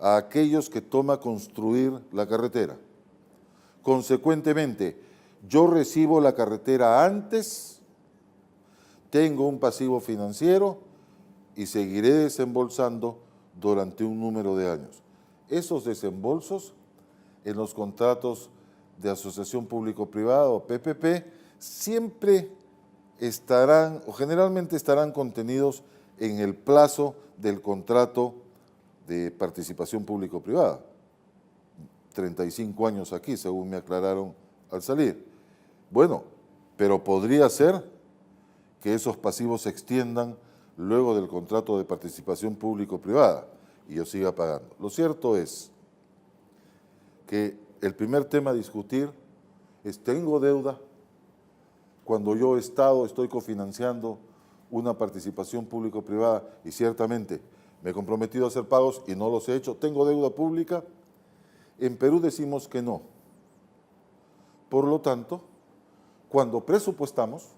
a aquellos que toma construir la carretera. Consecuentemente, yo recibo la carretera antes, tengo un pasivo financiero y seguiré desembolsando durante un número de años. Esos desembolsos en los contratos de asociación público-privada o PPP siempre estarán o generalmente estarán contenidos en el plazo del contrato de participación público-privada. 35 años aquí, según me aclararon al salir. Bueno, pero podría ser que esos pasivos se extiendan luego del contrato de participación público-privada y yo siga pagando. Lo cierto es que el primer tema a discutir es, ¿tengo deuda? Cuando yo estoy cofinanciando una participación público-privada y ciertamente me he comprometido a hacer pagos y no los he hecho, ¿tengo deuda pública? En Perú decimos que no. Por lo tanto, cuando presupuestamos,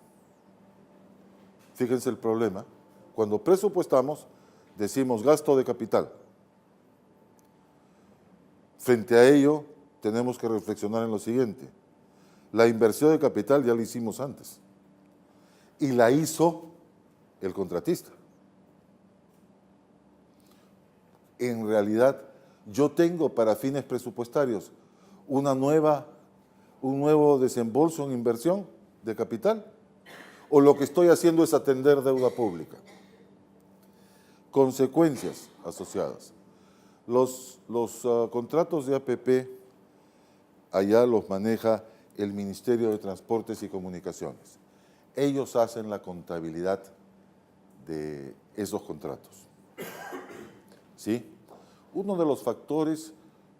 fíjense el problema, cuando presupuestamos decimos gasto de capital. Frente a ello, tenemos que reflexionar en lo siguiente. La inversión de capital ya la hicimos antes y la hizo el contratista. En realidad, yo tengo para fines presupuestarios un nuevo desembolso en inversión de capital, o lo que estoy haciendo es atender deuda pública. Consecuencias asociadas. Los contratos de APP allá los maneja el Ministerio de Transportes y Comunicaciones. Ellos hacen la contabilidad de esos contratos. ¿Sí? Uno de los factores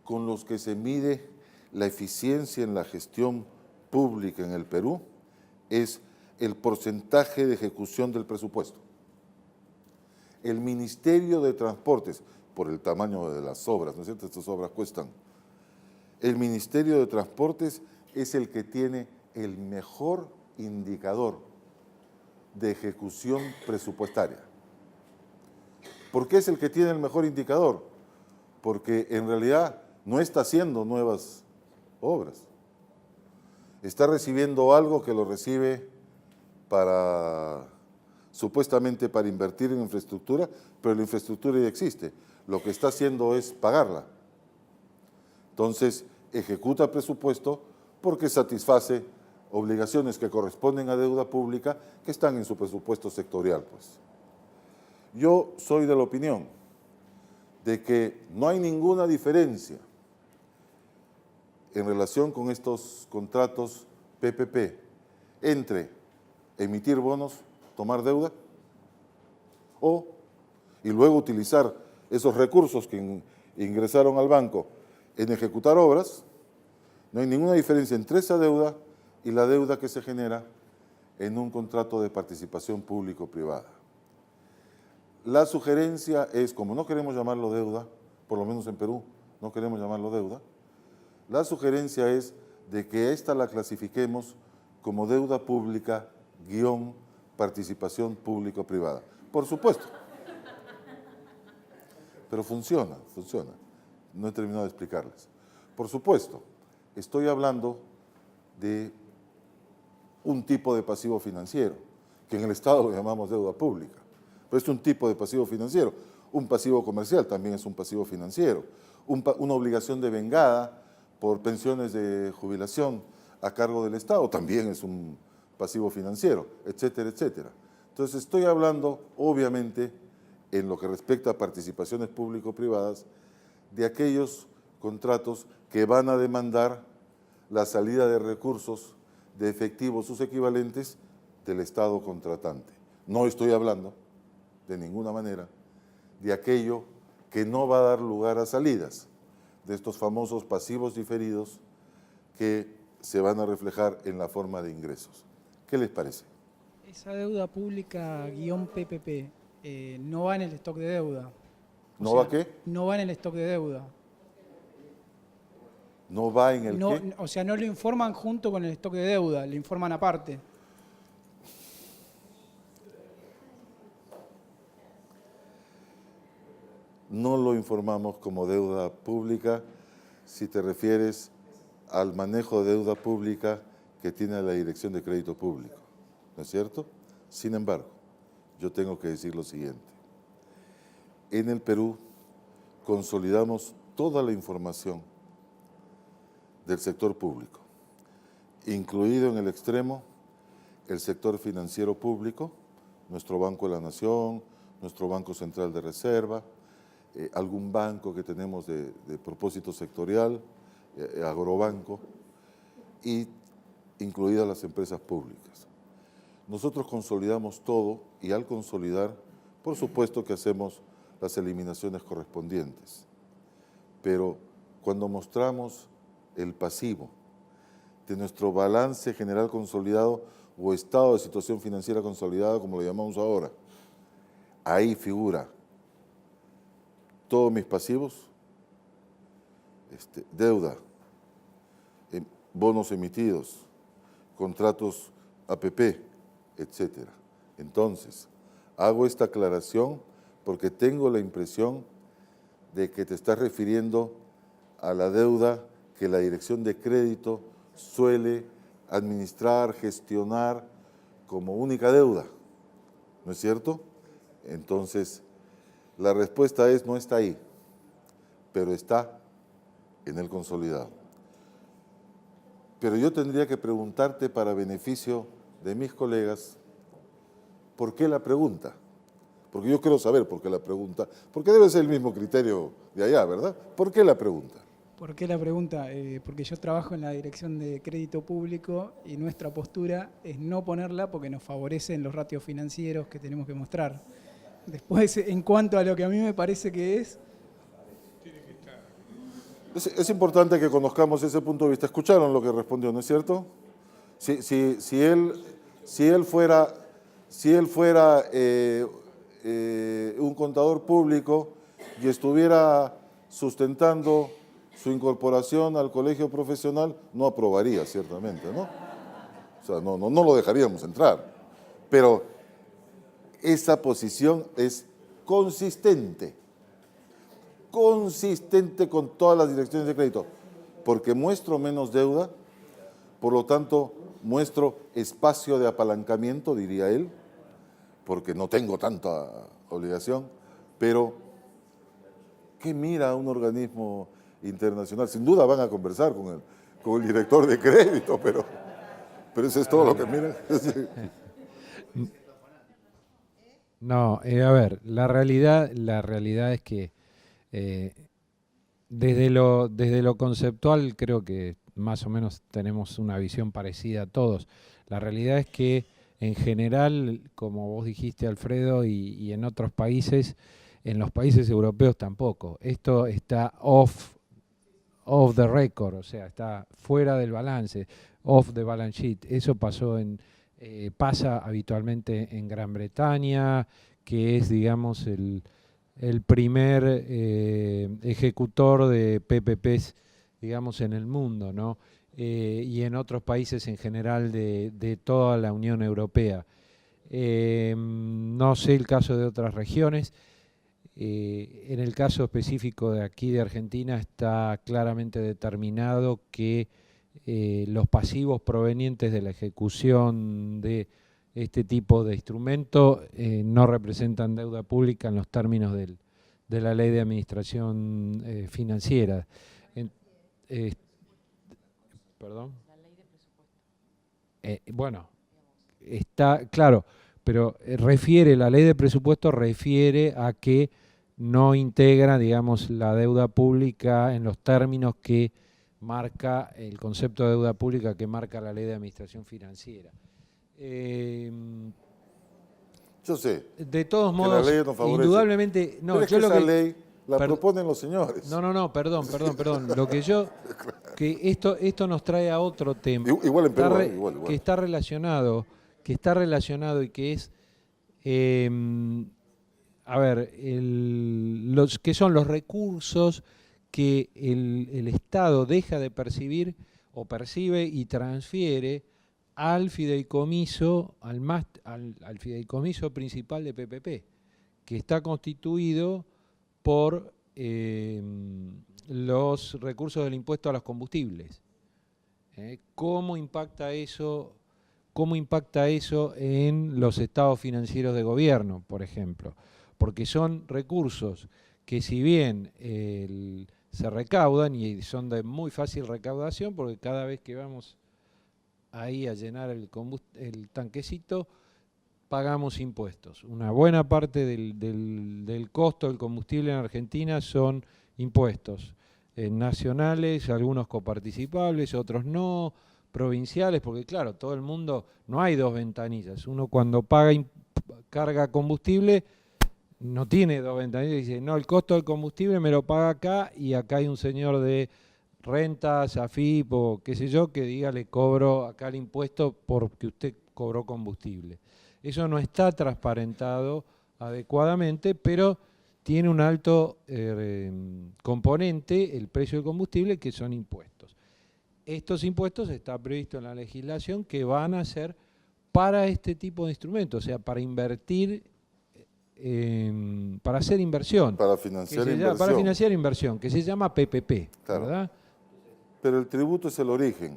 con los que se mide la eficiencia en la gestión pública en el Perú es el porcentaje de ejecución del presupuesto. El Ministerio de Transportes, por el tamaño de las obras, ¿no es cierto? Estas obras cuestan. El Ministerio de Transportes es el que tiene el mejor indicador de ejecución presupuestaria. ¿Por qué es el que tiene el mejor indicador? Porque en realidad no está haciendo nuevas obras. Está recibiendo algo que lo recibe supuestamente para invertir en infraestructura, pero la infraestructura ya existe. Lo que está haciendo es pagarla. Entonces, ejecuta presupuesto porque satisface obligaciones que corresponden a deuda pública que están en su presupuesto sectorial, pues. Yo soy de la opinión de que no hay ninguna diferencia en relación con estos contratos PPP entre emitir bonos, tomar deuda y luego utilizar esos recursos que ingresaron al banco en ejecutar obras. No hay ninguna diferencia entre esa deuda y la deuda que se genera en un contrato de participación público-privada. La sugerencia es, como no queremos llamarlo deuda, por lo menos en Perú no queremos llamarlo deuda, la sugerencia es de que esta la clasifiquemos como deuda pública / participación público-privada. Por supuesto. Pero funciona. No he terminado de explicarles. Por supuesto, estoy hablando de un tipo de pasivo financiero, que en el Estado lo llamamos deuda pública. Pero es un tipo de pasivo financiero. Un pasivo comercial también es un pasivo financiero. Una obligación de vengada por pensiones de jubilación a cargo del Estado también es un pasivo financiero, etcétera, etcétera. Entonces estoy hablando, obviamente, en lo que respecta a participaciones público-privadas, de aquellos contratos que van a demandar la salida de recursos de efectivo, sus equivalentes, del Estado contratante. No estoy hablando, de ninguna manera, de aquello que no va a dar lugar a salidas, de estos famosos pasivos diferidos que se van a reflejar en la forma de ingresos. ¿Qué les parece? Esa deuda pública guión PPP no va en el stock de deuda. ¿No va qué? No va en el stock de deuda. ¿No va en el qué? O sea, no lo informan junto con el stock de deuda, lo informan aparte. No lo informamos como deuda pública si te refieres al manejo de deuda pública que tiene la Dirección de Crédito Público, ¿no es cierto? Sin embargo, yo tengo que decir lo siguiente. En el Perú consolidamos toda la información del sector público, incluido en el extremo el sector financiero público, nuestro Banco de la Nación, nuestro Banco Central de Reserva, algún banco que tenemos de propósito sectorial, Agrobanco, y incluidas las empresas públicas. Nosotros consolidamos todo y al consolidar, por supuesto que hacemos las eliminaciones correspondientes. Pero cuando mostramos el pasivo de nuestro balance general consolidado o estado de situación financiera consolidada, como lo llamamos ahora, ahí figura todos mis pasivos, deuda, bonos emitidos, contratos APP, etcétera. Entonces, hago esta aclaración porque tengo la impresión de que te estás refiriendo a la deuda que la Dirección de Crédito suele administrar, gestionar como única deuda, ¿no es cierto? Entonces, la respuesta es no está ahí, pero está en el consolidado. Pero yo tendría que preguntarte para beneficio de mis colegas, ¿por qué la pregunta? Porque yo quiero saber por qué la pregunta, porque debe ser el mismo criterio de allá, ¿verdad? ¿Por qué la pregunta? ¿Por qué la pregunta? Porque yo trabajo en la Dirección de Crédito Público y nuestra postura es no ponerla porque nos favorecen los ratios financieros que tenemos que mostrar. Después, en cuanto a lo que a mí me parece que es... Es importante que conozcamos ese punto de vista. Escucharon lo que respondió, ¿no es cierto? Si él fuera un contador público y estuviera sustentando su incorporación al colegio profesional, no aprobaría, ciertamente, ¿no? O sea, no lo dejaríamos entrar. Pero esa posición es consistente con todas las direcciones de crédito, porque muestro menos deuda, por lo tanto muestro espacio de apalancamiento, diría él, porque no tengo tanta obligación, pero ¿qué mira un organismo internacional? Sin duda van a conversar con el director de crédito, pero eso es todo lo que mira. No, a ver, la realidad es que desde lo conceptual creo que más o menos tenemos una visión parecida a todos. La realidad es que en general, como vos dijiste, Alfredo, y en otros países, en los países europeos tampoco. Esto está off the record, o sea, está fuera del balance, off the balance sheet. Eso pasa habitualmente en Gran Bretaña, que es, digamos, el primer ejecutor de PPPs, digamos, en el mundo, ¿no? Y en otros países en general de toda la Unión Europea. No sé el caso de otras regiones. En el caso específico de aquí de Argentina está claramente determinado que los pasivos provenientes de la ejecución de este tipo de instrumento no representan deuda pública en los términos de la Ley de Administración Financiera. ¿Perdón? La ley de presupuesto. Bueno, está claro, pero la ley de presupuesto refiere a que no integra, digamos, la deuda pública en los términos que marca el concepto de deuda pública que marca la ley de administración financiera. Yo sé. De todos que modos, la ley nos favorece. indudablemente, no, Pero es yo que lo esa que ley la proponen los señores. no, perdón. Lo que yo que esto nos trae a otro tema. Igual en Perú, igual. Que está relacionado y que es a ver, los que son los recursos que el Estado deja de percibir o percibe y transfiere al fideicomiso, al fideicomiso principal de PPP, que está constituido por los recursos del impuesto a los combustibles. ¿Cómo impacta eso en los estados financieros de gobierno, por ejemplo? Porque son recursos que, si bien se recaudan y son de muy fácil recaudación, porque cada vez que vamos ahí a llenar el tanquecito, pagamos impuestos. Una buena parte del costo del combustible en Argentina son impuestos nacionales, algunos coparticipables, otros no, provinciales, porque claro, todo el mundo, no hay dos ventanillas. Uno cuando carga combustible no tiene dos ventanillas, dice, no, el costo del combustible me lo paga acá y acá hay un señor de rentas, AFIP o qué sé yo, que diga le cobro acá el impuesto porque usted cobró combustible. Eso no está transparentado adecuadamente, pero tiene un alto componente, el precio del combustible, que son impuestos. Estos impuestos está previsto en la legislación que van a ser para este tipo de instrumentos, o sea, para invertir, para hacer inversión. Para financiar inversión. Para financiar inversión, que se llama PPP, claro. ¿verdad? Pero el tributo es el origen.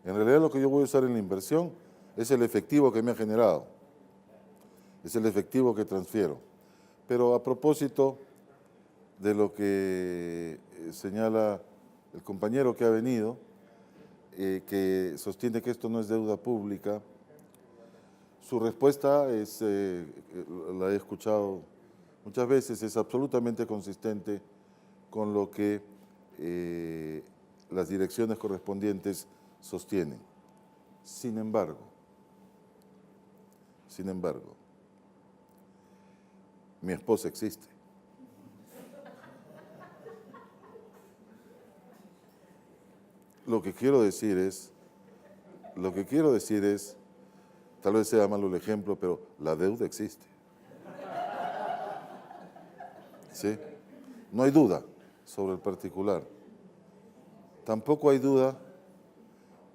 En realidad lo que yo voy a usar en la inversión es el efectivo que me ha generado. Es el efectivo que transfiero. Pero a propósito de lo que señala el compañero que ha venido, que sostiene que esto no es deuda pública, su respuesta es, la he escuchado muchas veces, es absolutamente consistente con lo que las direcciones correspondientes sostienen. Sin embargo, mi esposa existe. Lo que quiero decir es, tal vez sea malo el ejemplo, pero la deuda existe. ¿Sí? No hay duda sobre el particular. Tampoco hay duda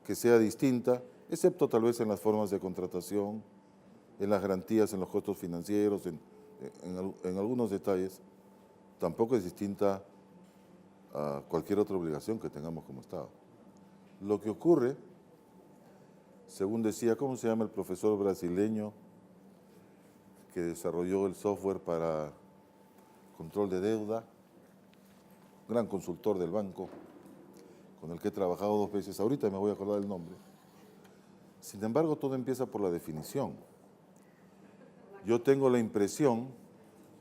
que sea distinta, excepto tal vez en las formas de contratación, en las garantías, en los costos financieros, en algunos detalles. Tampoco es distinta a cualquier otra obligación que tengamos como Estado. Lo que ocurre, según decía, ¿cómo se llama el profesor brasileño que desarrolló el software para control de deuda? Gran consultor del banco, con el que he trabajado 2 veces. Ahorita me voy a acordar el nombre. Sin embargo, todo empieza por la definición. Yo tengo la impresión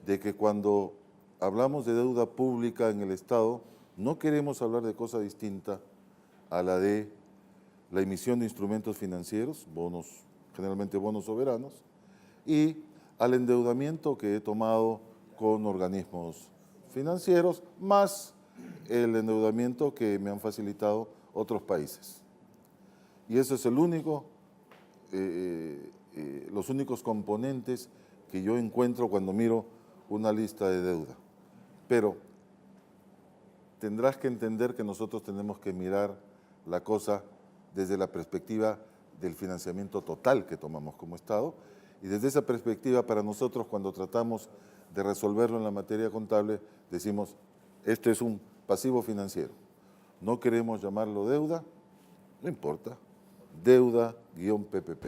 de que cuando hablamos de deuda pública en el Estado, no queremos hablar de cosa distinta a la de la emisión de instrumentos financieros, bonos, generalmente bonos soberanos, y al endeudamiento que he tomado con organismos financieros, más el endeudamiento que me han facilitado otros países. Y eso es los únicos componentes que yo encuentro cuando miro una lista de deuda. Pero tendrás que entender que nosotros tenemos que mirar la cosa desde la perspectiva del financiamiento total que tomamos como Estado, y desde esa perspectiva para nosotros, cuando tratamos de resolverlo en la materia contable, decimos, esto es un pasivo financiero. No queremos llamarlo deuda, no importa, deuda-PPP.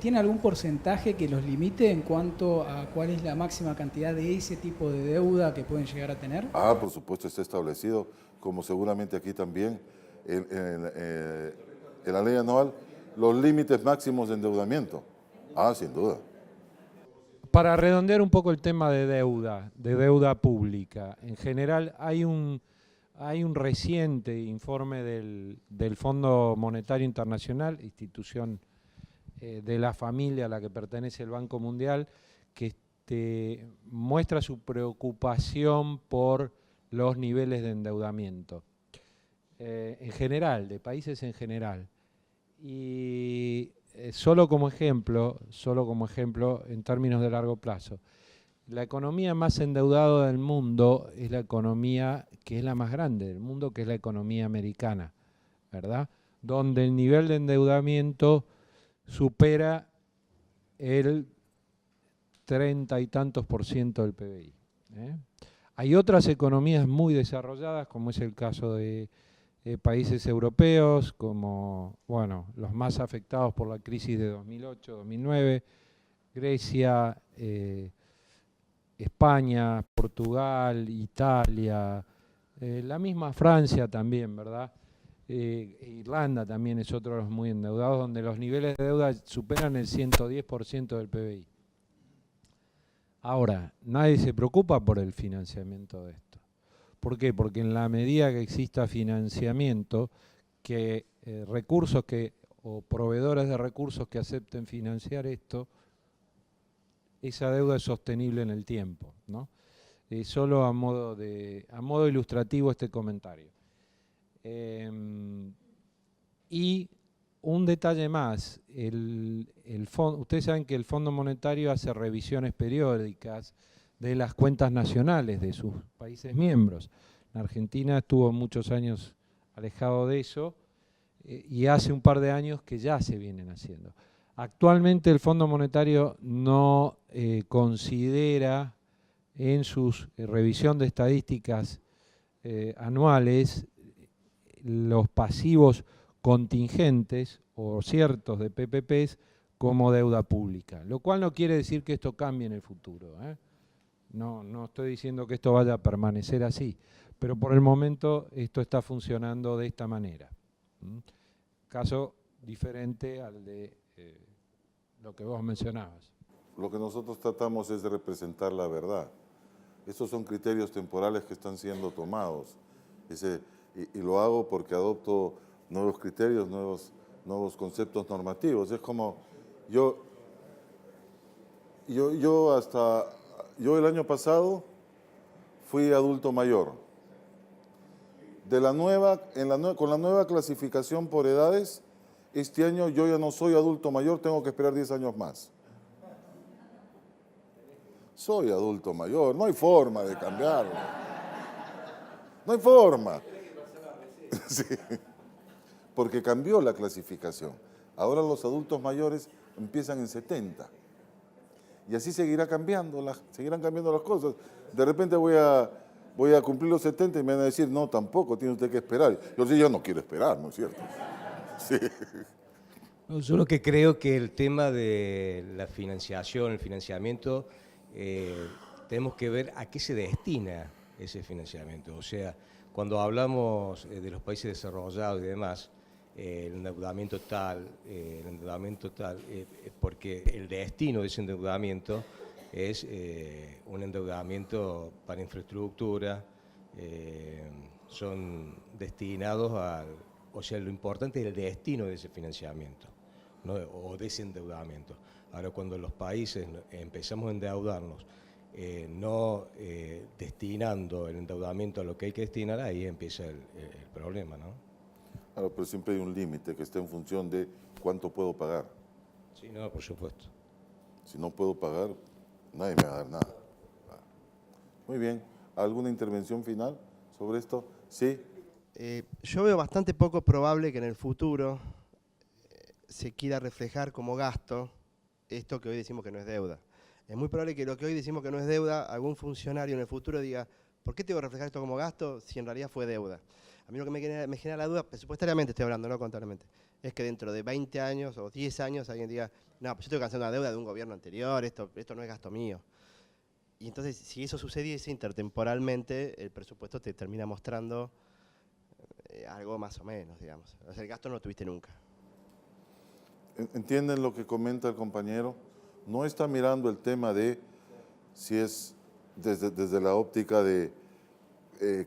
¿Tiene algún porcentaje que los limite en cuanto a cuál es la máxima cantidad de ese tipo de deuda que pueden llegar a tener? Por supuesto, está establecido, como seguramente aquí también, en la ley anual, los límites máximos de endeudamiento. Ah, sin duda. Para redondear un poco el tema de deuda pública, en general hay un reciente informe del Fondo Monetario Internacional, institución de la familia a la que pertenece el Banco Mundial, que muestra su preocupación por los niveles de endeudamiento, en general, de países en general. Y solo como ejemplo, en términos de largo plazo, la economía más endeudada del mundo es la economía que es la más grande del mundo, que es la economía americana, ¿verdad? Donde el nivel de endeudamiento supera el 30 y tantos % del PBI. Hay otras economías muy desarrolladas, como es el caso de países europeos, como los más afectados por la crisis de 2008-2009, Grecia, España, Portugal, Italia, la misma Francia también, ¿verdad? Irlanda también es otro de los muy endeudados, donde los niveles de deuda superan el 110% del PBI. Ahora, nadie se preocupa por el financiamiento de esto. ¿Por qué? Porque en la medida que exista financiamiento, que recursos o proveedores de recursos que acepten financiar esto, esa deuda es sostenible en el tiempo, ¿no? Solo a modo ilustrativo este comentario. Y un detalle más, ustedes saben que el Fondo Monetario hace revisiones periódicas de las cuentas nacionales de sus países miembros. La Argentina estuvo muchos años alejado de eso y hace un par de años que ya se vienen haciendo. Actualmente el Fondo Monetario no considera en su revisión de estadísticas anuales los pasivos contingentes o ciertos de PPPs como deuda pública, lo cual no quiere decir que esto cambie en el futuro, ¿eh? No estoy diciendo que esto vaya a permanecer así, pero por el momento esto está funcionando de esta manera. Caso diferente al de lo que vos mencionabas. Lo que nosotros tratamos es de representar la verdad. Estos son criterios temporales que están siendo tomados. Y lo hago porque adopto nuevos criterios, nuevos conceptos normativos. Es como yo el año pasado fui adulto mayor. Con la nueva clasificación por edades, este año yo ya no soy adulto mayor, tengo que esperar 10 años más. Soy adulto mayor, no hay forma de cambiarlo. No hay forma. Sí. Porque cambió la clasificación. Ahora los adultos mayores empiezan en 70. Y así seguirán cambiando las cosas. De repente voy a cumplir los 70 y me van a decir, no, tampoco, tiene usted que esperar. Yo no quiero esperar, ¿no es cierto? Sí. Yo lo que creo que el tema de la financiación, el financiamiento, tenemos que ver a qué se destina ese financiamiento. O sea, cuando hablamos de los países desarrollados y demás, el endeudamiento tal, porque el destino de ese endeudamiento es un endeudamiento para infraestructura, son destinados o sea, lo importante es el destino de ese financiamiento, ¿no? O de ese endeudamiento. Ahora, cuando los países empezamos a endeudarnos, no destinando el endeudamiento a lo que hay que destinar, ahí empieza el problema, ¿no? Claro, pero siempre hay un límite que está en función de cuánto puedo pagar. Sí, no, por supuesto. Si no puedo pagar, nadie me va a dar nada. Muy bien. ¿Alguna intervención final sobre esto? Sí. Yo veo bastante poco probable que en el futuro se quiera reflejar como gasto esto que hoy decimos que no es deuda. Es muy probable que lo que hoy decimos que no es deuda, algún funcionario en el futuro diga, ¿por qué tengo que reflejar esto como gasto si en realidad fue deuda? A mí lo que me genera la duda, presupuestariamente estoy hablando, no contablemente, es que dentro de 20 años o 10 años alguien diga, no, pues yo tengo que hacer una deuda de un gobierno anterior, esto no es gasto mío. Y entonces, si eso sucediese intertemporalmente, el presupuesto te termina mostrando algo más o menos, digamos. O sea, el gasto no lo tuviste nunca. ¿Entienden lo que comenta el compañero? No está mirando el tema de si es desde la óptica de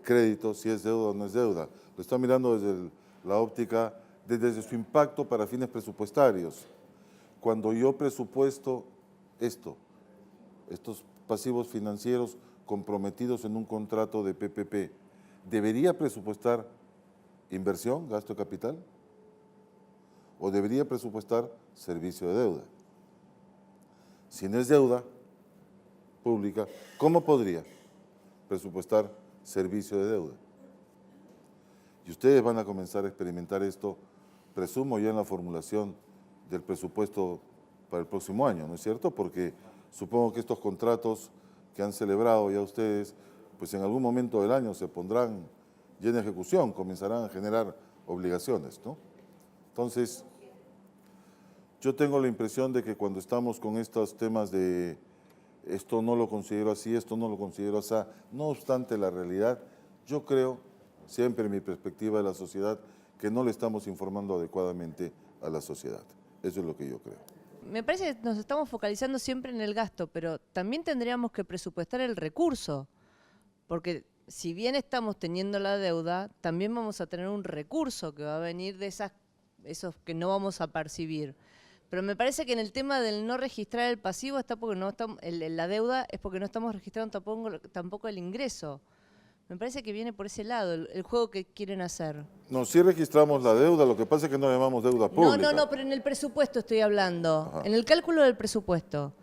crédito, si es deuda o no es deuda. Lo está mirando desde la óptica, desde su impacto para fines presupuestarios. Cuando yo presupuesto estos pasivos financieros comprometidos en un contrato de PPP, ¿debería presupuestar inversión, gasto de capital? ¿O debería presupuestar servicio de deuda? Si no es deuda pública, ¿cómo podría presupuestar servicio de deuda? Y ustedes van a comenzar a experimentar esto, presumo, ya en la formulación del presupuesto para el próximo año, ¿no es cierto? Porque supongo que estos contratos que han celebrado ya ustedes, pues en algún momento del año se pondrán ya en ejecución, comenzarán a generar obligaciones, ¿no? Entonces, yo tengo la impresión de que cuando estamos con estos temas de esto no lo considero así, esto no lo considero así, no obstante la realidad, yo creo, siempre en mi perspectiva de la sociedad, que no le estamos informando adecuadamente a la sociedad. Eso es lo que yo creo. Me parece que nos estamos focalizando siempre en el gasto, pero también tendríamos que presupuestar el recurso, porque si bien estamos teniendo la deuda, también vamos a tener un recurso que va a venir de esos que no vamos a percibir. Pero me parece que en el tema del no registrar el pasivo está porque no estamos, la deuda es porque no estamos registrando tampoco el ingreso. Me parece que viene por ese lado, el juego que quieren hacer. No, sí registramos la deuda, lo que pasa es que no llamamos deuda pública. No, pero en el presupuesto estoy hablando, Ajá. en el cálculo del presupuesto.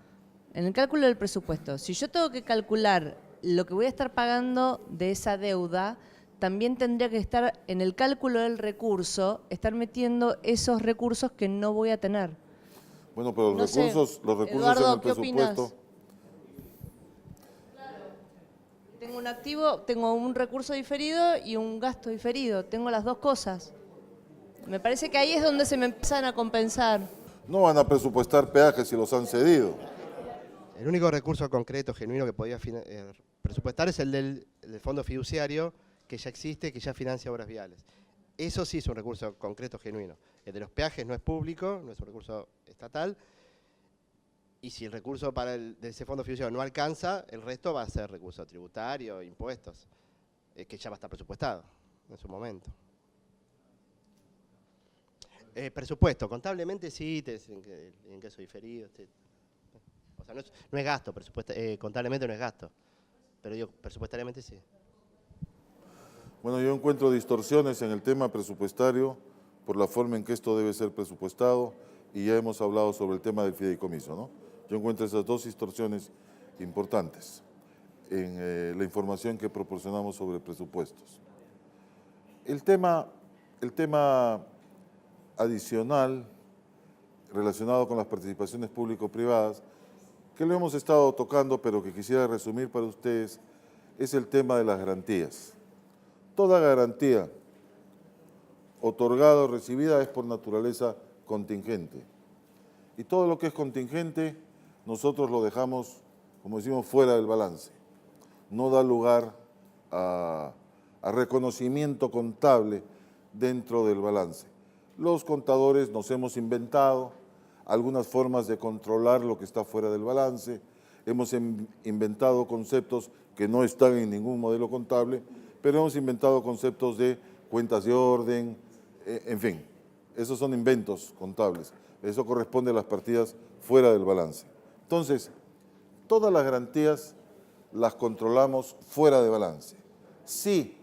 En el cálculo del presupuesto, si yo tengo que calcular lo que voy a estar pagando de esa deuda, también tendría que estar en el cálculo del recurso, estar metiendo esos recursos que no voy a tener. Bueno, pero No sé, los recursos Eduardo, en el ¿qué opinas? presupuesto. Tengo un activo, tengo un recurso diferido y un gasto diferido. Tengo las dos cosas. Me parece que ahí es donde se me empiezan a compensar. No van a presupuestar peajes si los han cedido. El único recurso concreto, genuino que podía presupuestar es el del fondo fiduciario que ya existe, que ya financia obras viales. Eso sí es un recurso concreto, genuino. El de los peajes no es público, no es un recurso estatal. Y si el recurso de ese fondo fiduciario no alcanza, el resto va a ser recurso tributario, impuestos, que ya va a estar presupuestado en su momento. Presupuesto, contablemente sí, en caso diferido. O sea, no es gasto, contablemente no es gasto, pero digo, presupuestariamente sí. Bueno, yo encuentro distorsiones en el tema presupuestario por la forma en que esto debe ser presupuestado y ya hemos hablado sobre el tema del fideicomiso, ¿no? Yo encuentro esas dos distorsiones importantes en la información que proporcionamos sobre presupuestos. El tema adicional relacionado con las participaciones público-privadas, que lo hemos estado tocando, pero que quisiera resumir para ustedes, es el tema de las garantías. Toda garantía otorgada o recibida es por naturaleza contingente. Y todo lo que es contingente, nosotros lo dejamos, como decimos, fuera del balance. No da lugar a reconocimiento contable dentro del balance. Los contadores nos hemos inventado algunas formas de controlar lo que está fuera del balance, hemos inventado conceptos que no están en ningún modelo contable, pero hemos inventado conceptos de cuentas de orden, en fin, esos son inventos contables, eso corresponde a las partidas fuera del balance. Entonces, todas las garantías las controlamos fuera de balance. Si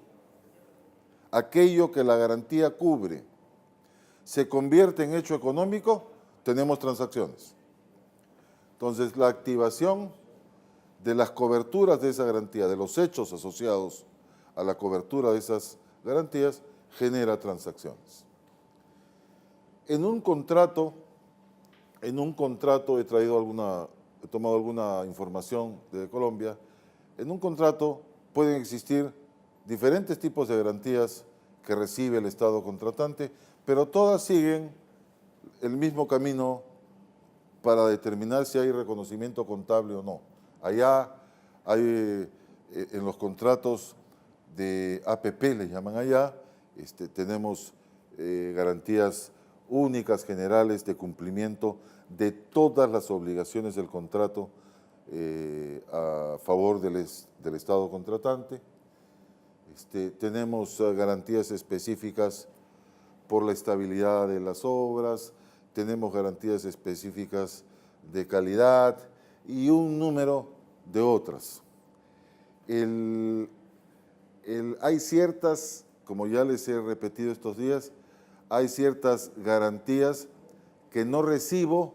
aquello que la garantía cubre se convierte en hecho económico, tenemos transacciones. Entonces, la activación de las coberturas de esa garantía, de los hechos asociados a la cobertura de esas garantías, genera transacciones. En un contrato he tomado alguna información de Colombia, en un contrato pueden existir diferentes tipos de garantías que recibe el Estado contratante, pero todas siguen el mismo camino para determinar si hay reconocimiento contable o no. Allá hay, en los contratos de APP, le llaman allá, tenemos garantías únicas generales de cumplimiento de todas las obligaciones del contrato a favor del Estado contratante. Tenemos garantías específicas por la estabilidad de las obras, tenemos garantías específicas de calidad y un número de otras. Hay ciertas, como ya les he repetido estos días, hay ciertas garantías que no recibo.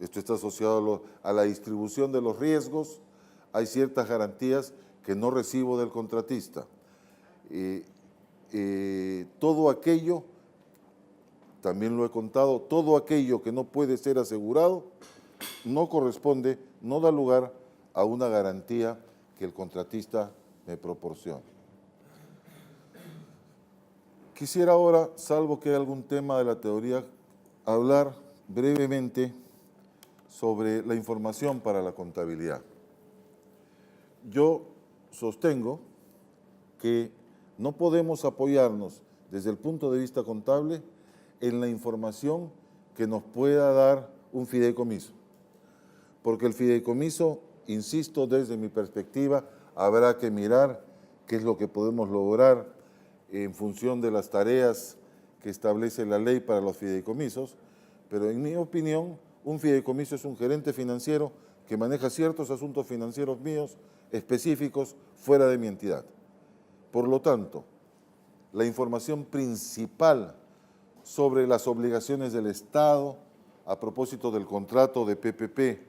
Esto está asociado a la distribución de los riesgos. Hay ciertas garantías que no recibo del contratista. Todo aquello, también lo he contado, todo aquello que no puede ser asegurado no corresponde, no da lugar a una garantía que el contratista me proporcione. Quisiera ahora, salvo que haya algún tema de la teoría, hablar brevemente sobre la información para la contabilidad. Yo sostengo que no podemos apoyarnos desde el punto de vista contable en la información que nos pueda dar un fideicomiso, porque el fideicomiso, insisto, desde mi perspectiva, habrá que mirar qué es lo que podemos lograr en función de las tareas que establece la ley para los fideicomisos, pero en mi opinión, un fideicomiso es un gerente financiero que maneja ciertos asuntos financieros míos específicos fuera de mi entidad. Por lo tanto, la información principal sobre las obligaciones del Estado a propósito del contrato de PPP,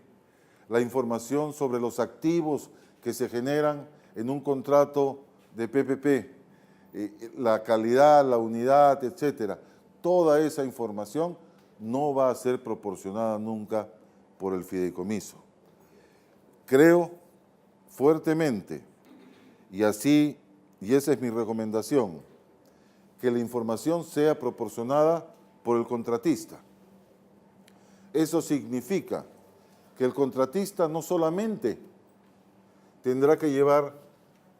la información sobre los activos que se generan en un contrato de PPP, la calidad, la unidad, etcétera, toda esa información no va a ser proporcionada nunca por el fideicomiso. Creo fuertemente, y esa es mi recomendación, que la información sea proporcionada por el contratista. Eso significa que el contratista no solamente tendrá que llevar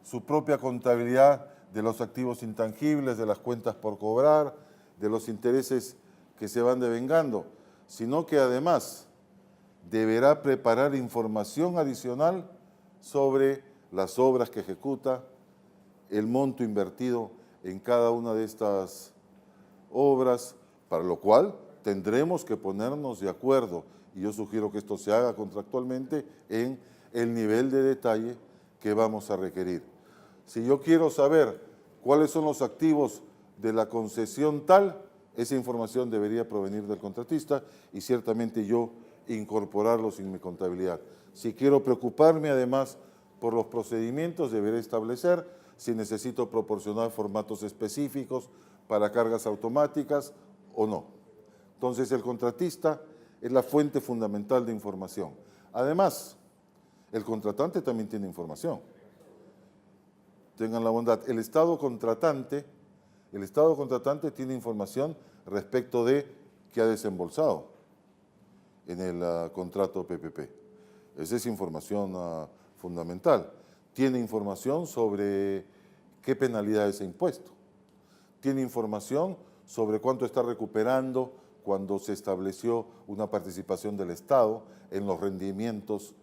su propia contabilidad de los activos intangibles, de las cuentas por cobrar, de los intereses que se van devengando, sino que además deberá preparar información adicional sobre las obras que ejecuta, el monto invertido en cada una de estas obras, para lo cual tendremos que ponernos de acuerdo, y yo sugiero que esto se haga contractualmente, en el nivel de detalle que vamos a requerir. Si yo quiero saber cuáles son los activos de la concesión tal, esa información debería provenir del contratista y ciertamente yo incorporarlos en mi contabilidad. Si quiero preocuparme además por los procedimientos, deberé establecer si necesito proporcionar formatos específicos para cargas automáticas o no. Entonces el contratista es la fuente fundamental de información. Además, el contratante también tiene información. Tengan la bondad, el Estado contratante tiene información respecto de qué ha desembolsado en el contrato PPP. Esa es información fundamental. Tiene información sobre qué penalidades ha impuesto. Tiene información sobre cuánto está recuperando cuando se estableció una participación del Estado en los rendimientos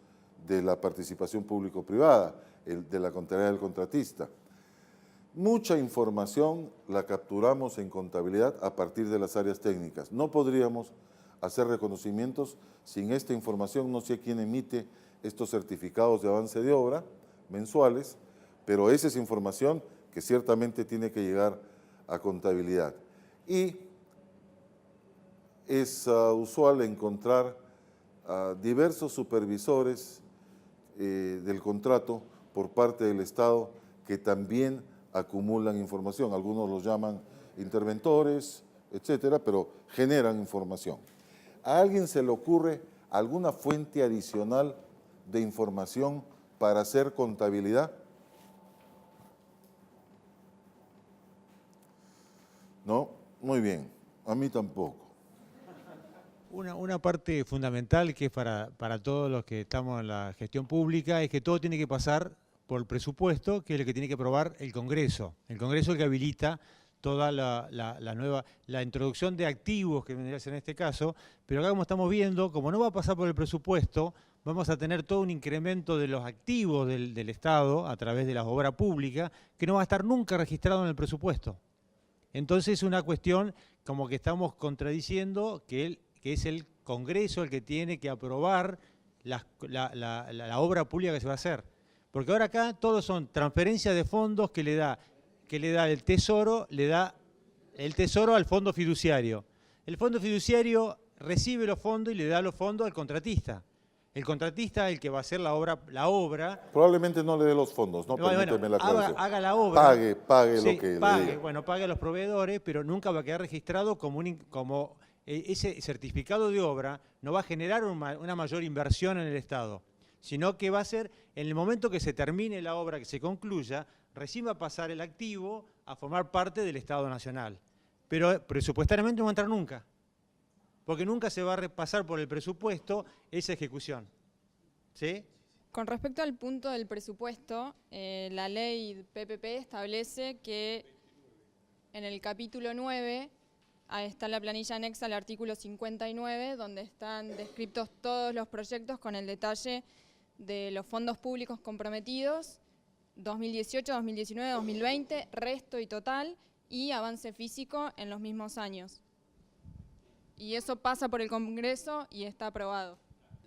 de la participación público-privada, de la contabilidad del contratista. Mucha información la capturamos en contabilidad a partir de las áreas técnicas. No podríamos hacer reconocimientos sin esta información. No sé quién emite estos certificados de avance de obra mensuales, pero esa es información que ciertamente tiene que llegar a contabilidad. Y es usual encontrar diversos supervisores del contrato por parte del Estado que también acumulan información. Algunos los llaman interventores, etcétera, pero generan información. ¿A alguien se le ocurre alguna fuente adicional de información para hacer contabilidad? ¿No? Muy bien, a mí tampoco. Una parte fundamental que es para todos los que estamos en la gestión pública es que todo tiene que pasar por el presupuesto, que es el que tiene que aprobar el Congreso. El Congreso es el que habilita toda la introducción de activos que vendría a ser en este caso, pero acá como estamos viendo, como no va a pasar por el presupuesto, vamos a tener todo un incremento de los activos del Estado a través de las obras públicas que no va a estar nunca registrado en el presupuesto. Entonces es una cuestión como que estamos contradiciendo que es el Congreso el que tiene que aprobar la obra pública que se va a hacer. Porque ahora acá todos son transferencias de fondos que le da el Tesoro, al fondo fiduciario. El fondo fiduciario recibe los fondos y le da los fondos al contratista. El contratista, el que va a hacer la obra... Probablemente no le dé los fondos, no permíteme la aclaración. Haga la obra. Pague sí, lo que pague, le diga. bueno, pague a los proveedores, pero nunca va a quedar registrado como ese certificado de obra no va a generar una mayor inversión en el Estado, sino que va a ser, en el momento que se termine la obra, que se concluya, recién va a pasar el activo a formar parte del Estado Nacional. Pero presupuestariamente no va a entrar nunca, porque nunca se va a repasar por el presupuesto esa ejecución. ¿Sí? Con respecto al punto del presupuesto, la ley PPP establece que en el capítulo 9, ahí está la planilla anexa al artículo 59, donde están descritos todos los proyectos con el detalle de los fondos públicos comprometidos, 2018, 2019, 2020, resto y total, y avance físico en los mismos años. Y eso pasa por el Congreso y está aprobado.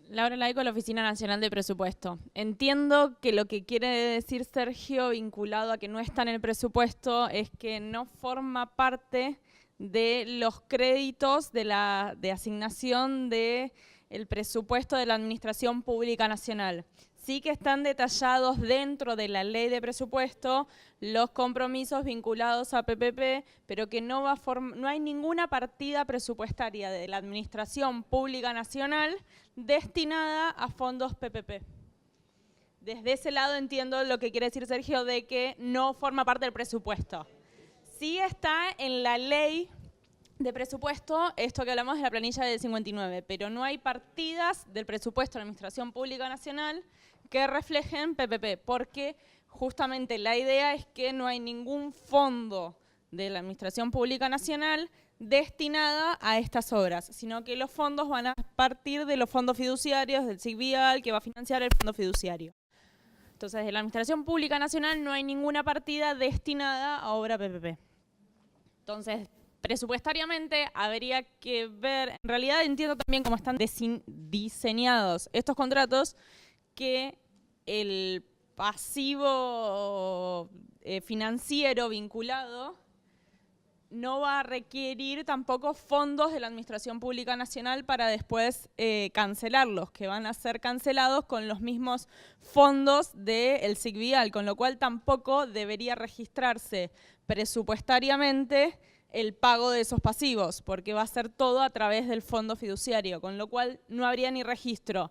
Laura Laico, la Oficina Nacional de Presupuesto. Entiendo que lo que quiere decir Sergio, vinculado a que no está en el presupuesto, es que no forma parte de los créditos de asignación del presupuesto de la Administración Pública Nacional. Sí que están detallados dentro de la ley de presupuesto los compromisos vinculados a PPP, pero que no hay ninguna partida presupuestaria de la Administración Pública Nacional destinada a fondos PPP. Desde ese lado entiendo lo que quiere decir Sergio de que no forma parte del presupuesto. Sí está en la ley de presupuesto, esto que hablamos de la planilla del 59, pero no hay partidas del presupuesto de la Administración Pública Nacional que reflejen PPP, porque justamente la idea es que no hay ningún fondo de la Administración Pública Nacional destinada a estas obras, sino que los fondos van a partir de los fondos fiduciarios, del SIC Vial, que va a financiar el fondo fiduciario. Entonces, de la Administración Pública Nacional no hay ninguna partida destinada a obra PPP. Entonces, presupuestariamente habría que ver, en realidad entiendo también cómo están diseñados estos contratos, que el pasivo financiero vinculado no va a requerir tampoco fondos de la Administración Pública Nacional para después cancelarlos, que van a ser cancelados con los mismos fondos del SIC Vial, con lo cual tampoco debería registrarse presupuestariamente el pago de esos pasivos, porque va a ser todo a través del fondo fiduciario, con lo cual no habría ni registro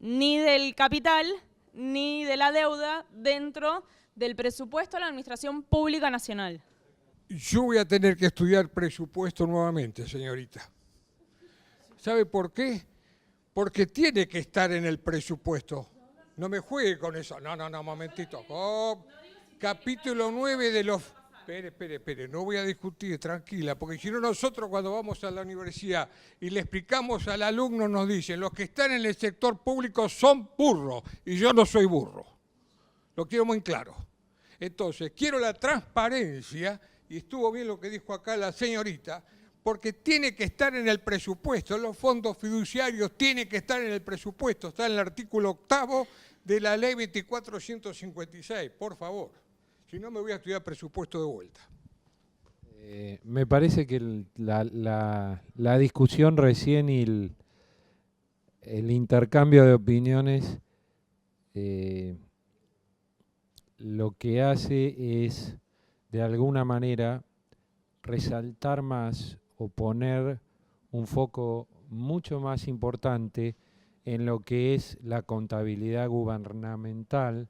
ni del capital ni de la deuda dentro del presupuesto de la Administración Pública Nacional. Yo voy a tener que estudiar presupuesto nuevamente, señorita. ¿Sabe por qué? Porque tiene que estar en el presupuesto. No me juegue con eso. No, momentito. Oh, capítulo 9 de los... Espere, no voy a discutir, tranquila, porque si no nosotros cuando vamos a la universidad y le explicamos al alumno nos dicen, los que están en el sector público son burros, y yo no soy burro. Lo quiero muy claro. Entonces, quiero la transparencia, y estuvo bien lo que dijo acá la señorita, porque tiene que estar en el presupuesto, los fondos fiduciarios tienen que estar en el presupuesto, está en el artículo 8º de la ley 24.156, por favor. Si no, me voy a estudiar presupuesto de vuelta. Me parece que la discusión recién y el intercambio de opiniones lo que hace es, de alguna manera, resaltar más o poner un foco mucho más importante en lo que es la contabilidad gubernamental,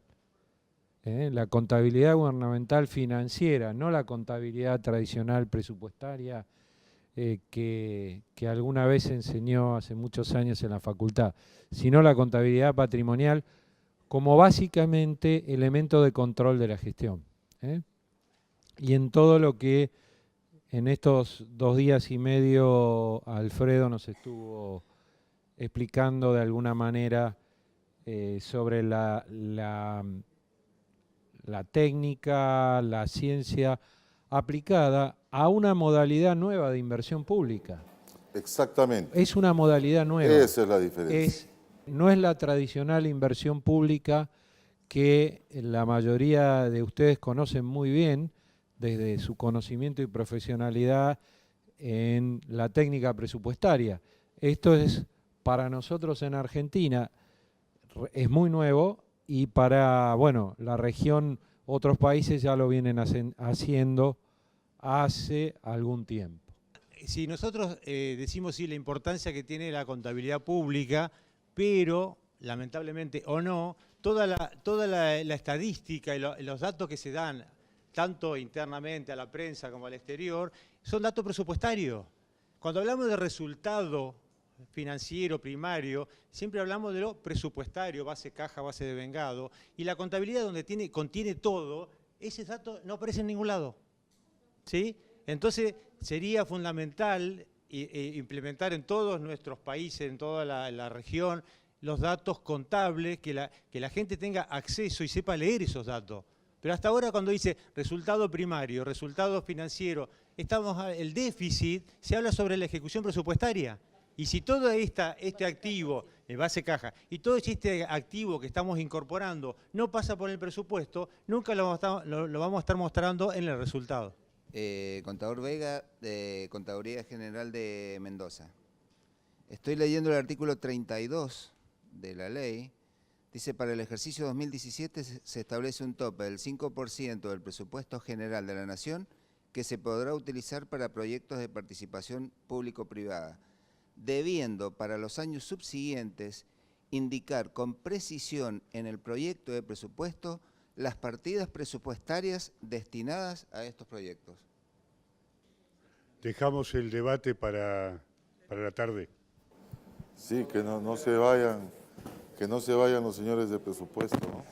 la contabilidad gubernamental financiera, no la contabilidad tradicional presupuestaria que alguna vez se enseñó hace muchos años en la facultad, sino la contabilidad patrimonial como básicamente elemento de control de la gestión. Y en todo lo que En estos 2 días y medio Alfredo nos estuvo explicando de alguna manera sobre la técnica, la ciencia aplicada a una modalidad nueva de inversión pública. Exactamente. Es una modalidad nueva. Esa es la diferencia. No es la tradicional inversión pública que la mayoría de ustedes conocen muy bien desde su conocimiento y profesionalidad en la técnica presupuestaria. Esto es, para nosotros en Argentina, es muy nuevo, y para, bueno, la región, otros países ya lo vienen haciendo hace algún tiempo. Si nosotros decimos sí la importancia que tiene la contabilidad pública, pero lamentablemente o no, toda la estadística y los datos que se dan, tanto internamente a la prensa como al exterior, son datos presupuestarios. Cuando hablamos de resultado financiero primario, siempre hablamos de lo presupuestario, base caja, base de vengado, y la contabilidad donde contiene todo, ese dato no aparece en ningún lado. ¿Sí? Entonces sería fundamental implementar en todos nuestros países, en toda la región, los datos contables, que la gente tenga acceso y sepa leer esos datos. Pero hasta ahora cuando dice resultado primario, resultado financiero, el déficit, se habla sobre la ejecución presupuestaria. Y si todo este activo, base caja, y todo este activo que estamos incorporando no pasa por el presupuesto, nunca lo vamos a estar mostrando en el resultado. Contador Vega, de Contaduría General de Mendoza. Estoy leyendo el artículo 32 de la ley. Dice, para el ejercicio 2017 se establece un tope del 5% del presupuesto general de la Nación que se podrá utilizar para proyectos de participación público-privada, debiendo para los años subsiguientes indicar con precisión en el proyecto de presupuesto las partidas presupuestarias destinadas a estos proyectos. Dejamos el debate para la tarde. Sí, que no se vayan los señores de presupuesto, ¿no?